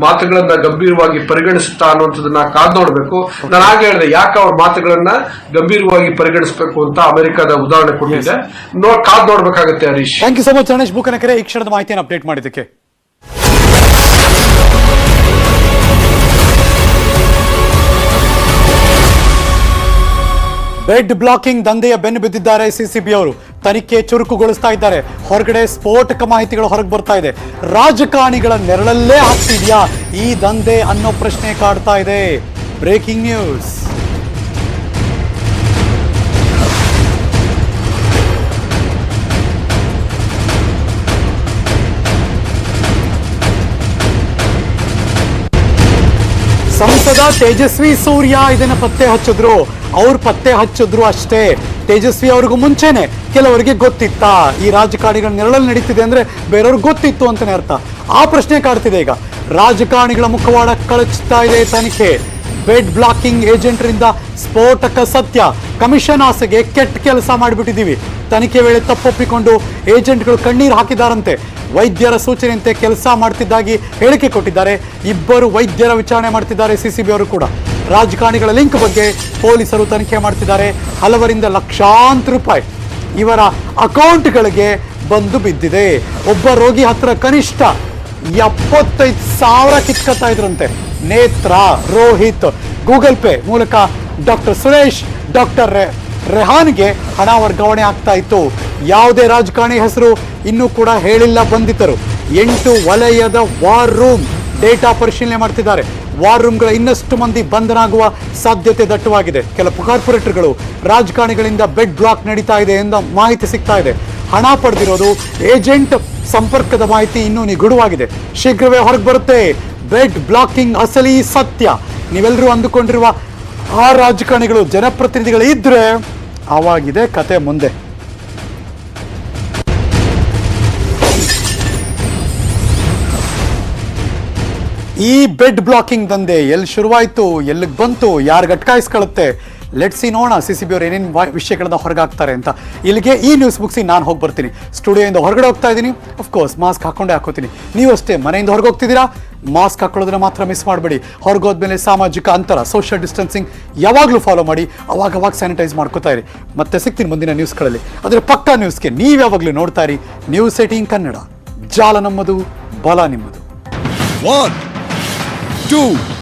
ಮಾತುಗಳನ್ನ ಗಂಭೀರವಾಗಿ ಪರಿಗಣಿಸುತ್ತಾ ಅನ್ನುವಂಥದ್ದನ್ನ ಕಾದ್ ನೋಡ್ಬೇಕು. ನಾನು ಹಾಗೆ ಹೇಳಿದೆ, ಯಾಕೆ ಅವ್ರ ಮಾತುಗಳನ್ನ ಗಂಭೀರವಾಗಿ ಪರಿಗಣಿಸಬೇಕು ಅಂತ ಅಮೆರಿಕದ ಉದಾಹರಣೆ ಕೊಟ್ಟಿದೆ. ಕಾದ್ ನೋಡ್ಬೇಕಾಗುತ್ತೆ Harish. Thank you so much Ganesh Bookanakere ಈ ಕ್ಷಣದ ಮಾಹಿತಿಯನ್ನು ಅಪ್ಡೇಟ್ ಮಾಡಿದ್ದಕ್ಕೆ. ಬೆಡ್ ಬ್ಲಾಕಿಂಗ್ ದಂಧೆಯ ಬೆನ್ನು ಬಿದ್ದಿದ್ದಾರೆ ಸಿಸಿಬಿ ಅವರು. ತನಿಖೆ ಚುರುಕುಗೊಳಿಸ್ತಾ ಇದ್ದಾರೆ. ಹೊರಗಡೆ ಸ್ಫೋಟಕ ಮಾಹಿತಿಗಳು ಹೊರಗೆ ಬರ್ತಾ ಇದೆ. ರಾಜಕಾರಣಿಗಳ ನೆರಳಲ್ಲೇ ಆಗ್ತಿದ್ಯಾ ಈ ದಂಧೆ ಅನ್ನೋ ಪ್ರಶ್ನೆ ಕಾಡ್ತಾ ಇದೆ. Breaking news. ಸಂಸದ ತೇಜಸ್ವಿ ಸೂರ್ಯ ಇದನ್ನ ಪತ್ತೆ ಹಚ್ಚಿದ್ರು. ಅವ್ರು ಪತ್ತೆ ಹಚ್ಚಿದ್ರು ಅಷ್ಟೇ. ತೇಜಸ್ವಿ ಅವ್ರಿಗೂ ಮುಂಚೆನೆ ಕೆಲವರಿಗೆ ಗೊತ್ತಿತ್ತ ಈ ರಾಜಕಾರಣಿಗಳ ನೆರಳಲ್ಲಿ ನಡೀತಿದೆ ಅಂದ್ರೆ ಬೇರೆಯವ್ರಿಗೆ ಗೊತ್ತಿತ್ತು ಅಂತಾನೆ ಅರ್ಥ. ಆ ಪ್ರಶ್ನೆ ಕಾಡ್ತಿದೆ ಈಗ. ರಾಜಕಾರಣಿಗಳ ಮುಖವಾಡ ಕಳಚ್ತಾ ಇದೆ ತನಿಖೆ. ಬೆಡ್ ಬ್ಲಾಕಿಂಗ್ ಏಜೆಂಟರಿಂದ ಸ್ಫೋಟಕ ಸತ್ಯ. ಕಮಿಷನ್ ಆಸೆಗೆ ಕೆಟ್ಟ ಕೆಲಸ ಮಾಡಿಬಿಟ್ಟಿದ್ದೀವಿ. ತನಿಖೆ ವೇಳೆ ತಪ್ಪೊಪ್ಪಿಕೊಂಡು ಏಜೆಂಟ್ಗಳು ಕಣ್ಣೀರು ಹಾಕಿದಾರಂತೆ. ವೈದ್ಯರ ಸೂಚನೆಯಂತೆ ಕೆಲಸ ಮಾಡ್ತಿದ್ದಾಗಿ ಹೇಳಿಕೆ ಕೊಟ್ಟಿದ್ದಾರೆ. ಇಬ್ಬರು ವೈದ್ಯರ ವಿಚಾರಣೆ ಮಾಡ್ತಿದ್ದಾರೆ ಸಿಸಿಬಿ ಅವರು ಕೂಡ. ರಾಜಕಾರಣಿಗಳ ಲಿಂಕ್ ಬಗ್ಗೆ ಪೊಲೀಸರು ತನಿಖೆ ಮಾಡ್ತಿದ್ದಾರೆ. ಹಲವರಿಂದ ಲಕ್ಷಾಂತರ ರೂಪಾಯಿ ಇವರ ಅಕೌಂಟ್ಗಳಿಗೆ ಬಂದು ಬಿದ್ದಿದೆ. ಒಬ್ಬ ರೋಗಿ ಹತ್ರ ಕನಿಷ್ಠ 75,000 ಕಿತ್ಕೊತಾ ಇದ್ರಂತೆ. ನೇತ್ರ, ರೋಹಿತ್ ಗೂಗಲ್ ಪೇ ಮೂಲಕ ಡಾಕ್ಟರ್ ಸುರೇಶ್, ಡಾಕ್ಟರ್ ರೆಹಾನ್ಗೆ ಹಣ ವರ್ಗಾವಣೆ ಆಗ್ತಾ ಇತ್ತು. ಯಾವುದೇ ರಾಜಕಾರಣಿ ಹೆಸರು ಇನ್ನೂ ಕೂಡ ಹೇಳಿಲ್ಲ ಬಂಧಿತರು. 8 ವಲಯದ ವಾರ್ ರೂಮ್ ಡೇಟಾ ಪರಿಶೀಲನೆ ಮಾಡ್ತಿದ್ದಾರೆ. ವಾರ್ ರೂಮ್ಗಳ ಇನ್ನಷ್ಟು ಮಂದಿ ಬಂಧನ ಆಗುವ ಸಾಧ್ಯತೆ ದಟ್ಟವಾಗಿದೆ. ಕೆಲ ಕಾರ್ಪೊರೇಟರ್ಗಳು ರಾಜಕಾರಣಿಗಳಿಂದ ಬೆಡ್ ಬ್ಲಾಕ್ ನಡೀತಾ ಇದೆ ಎಂದ ಮಾಹಿತಿ ಸಿಗ್ತಾ ಇದೆ. ಹಣ ಪಡೆದಿರೋದು ಏಜೆಂಟ್ ಸಂಪರ್ಕದ ಮಾಹಿತಿ ಇನ್ನೂ ನಿಗೂಢವಾಗಿದೆ. ಶೀಘ್ರವೇ ಹೊರಗೆ ಬರುತ್ತೆ ಬೆಡ್ ಬ್ಲಾಕಿಂಗ್ ಅಸಲಿ ಸತ್ಯ. ನೀವೆಲ್ಲರೂ ಅಂದುಕೊಂಡಿರುವ ಆ ರಾಜಕಾರಣಿಗಳು ಜನಪ್ರತಿನಿಧಿಗಳು ಇದ್ರೆ ಆವಾಗಿದೆ ಕತೆ ಮುಂದೆ. ಈ ಬೆಡ್ ಬ್ಲಾಕಿಂಗ್ ದಂಧೆ ಎಲ್ಲಿ ಶುರುವಾಯಿತು, ಎಲ್ಲಿಗೆ ಬಂತು, ಯಾರಿಗೆ ಅಟ್ಕಾಯಿಸ್ಕೊಳ್ಳುತ್ತೆ, ಲೆಟ್ಸ್ ಸಿ ನೋಡೋಣ ಸಿಸಿಬಿ ಅವರು ಏನೇನು ವಿಷಯಗಳನ್ನ ಹೊರಗಾಕ್ತಾರೆ ಅಂತ. ಇಲ್ಲಿಗೆ ಈ ನ್ಯೂಸ್ ಮುಗಿಸಿ ನಾನು ಹೋಗಿ ಬರ್ತೀನಿ. ಸ್ಟುಡಿಯೋಯಿಂದ ಹೊರಗಡೆ ಹೋಗ್ತಾ ಇದ್ದೀನಿ. ಅಫ್ಕೋರ್ಸ್ ಮಾಸ್ಕ್ ಹಾಕೊಂಡೇ ಹಾಕೋತೀನಿ. ನೀವು ಅಷ್ಟೇ ಮನೆಯಿಂದ ಹೊರಗೆ ಹೋಗ್ತಿದ್ದೀರಾ, ಮಾಸ್ಕ್ ಹಾಕೊಳ್ಳೋದನ್ನ ಮಾತ್ರ ಮಿಸ್ ಮಾಡಬೇಡಿ. ಹೊರಗೋದ್ಮೇಲೆ ಸಾಮಾಜಿಕ ಅಂತರ, ಸೋಷಿಯಲ್ ಡಿಸ್ಟೆನ್ಸಿಂಗ್ ಯಾವಾಗಲೂ ಫಾಲೋ ಮಾಡಿ. ಅವಾಗ ಸ್ಯಾನಿಟೈಸ್ ಮಾಡ್ಕೋತಾ ಇರಿ. ಮತ್ತೆ ಸಿಗ್ತೀನಿ ಮುಂದಿನ ನ್ಯೂಸ್ಗಳಲ್ಲಿ. ಆದರೆ ಪಕ್ಕಾ ನ್ಯೂಸ್ಗೆ ನೀವು ಯಾವಾಗಲೂ ನೋಡ್ತಾ ಇರಿ News 18 ಕನ್ನಡ. ಜಾಲ ನಮ್ಮದು, ಬಲ ನಿಮ್ಮದು. 1, 2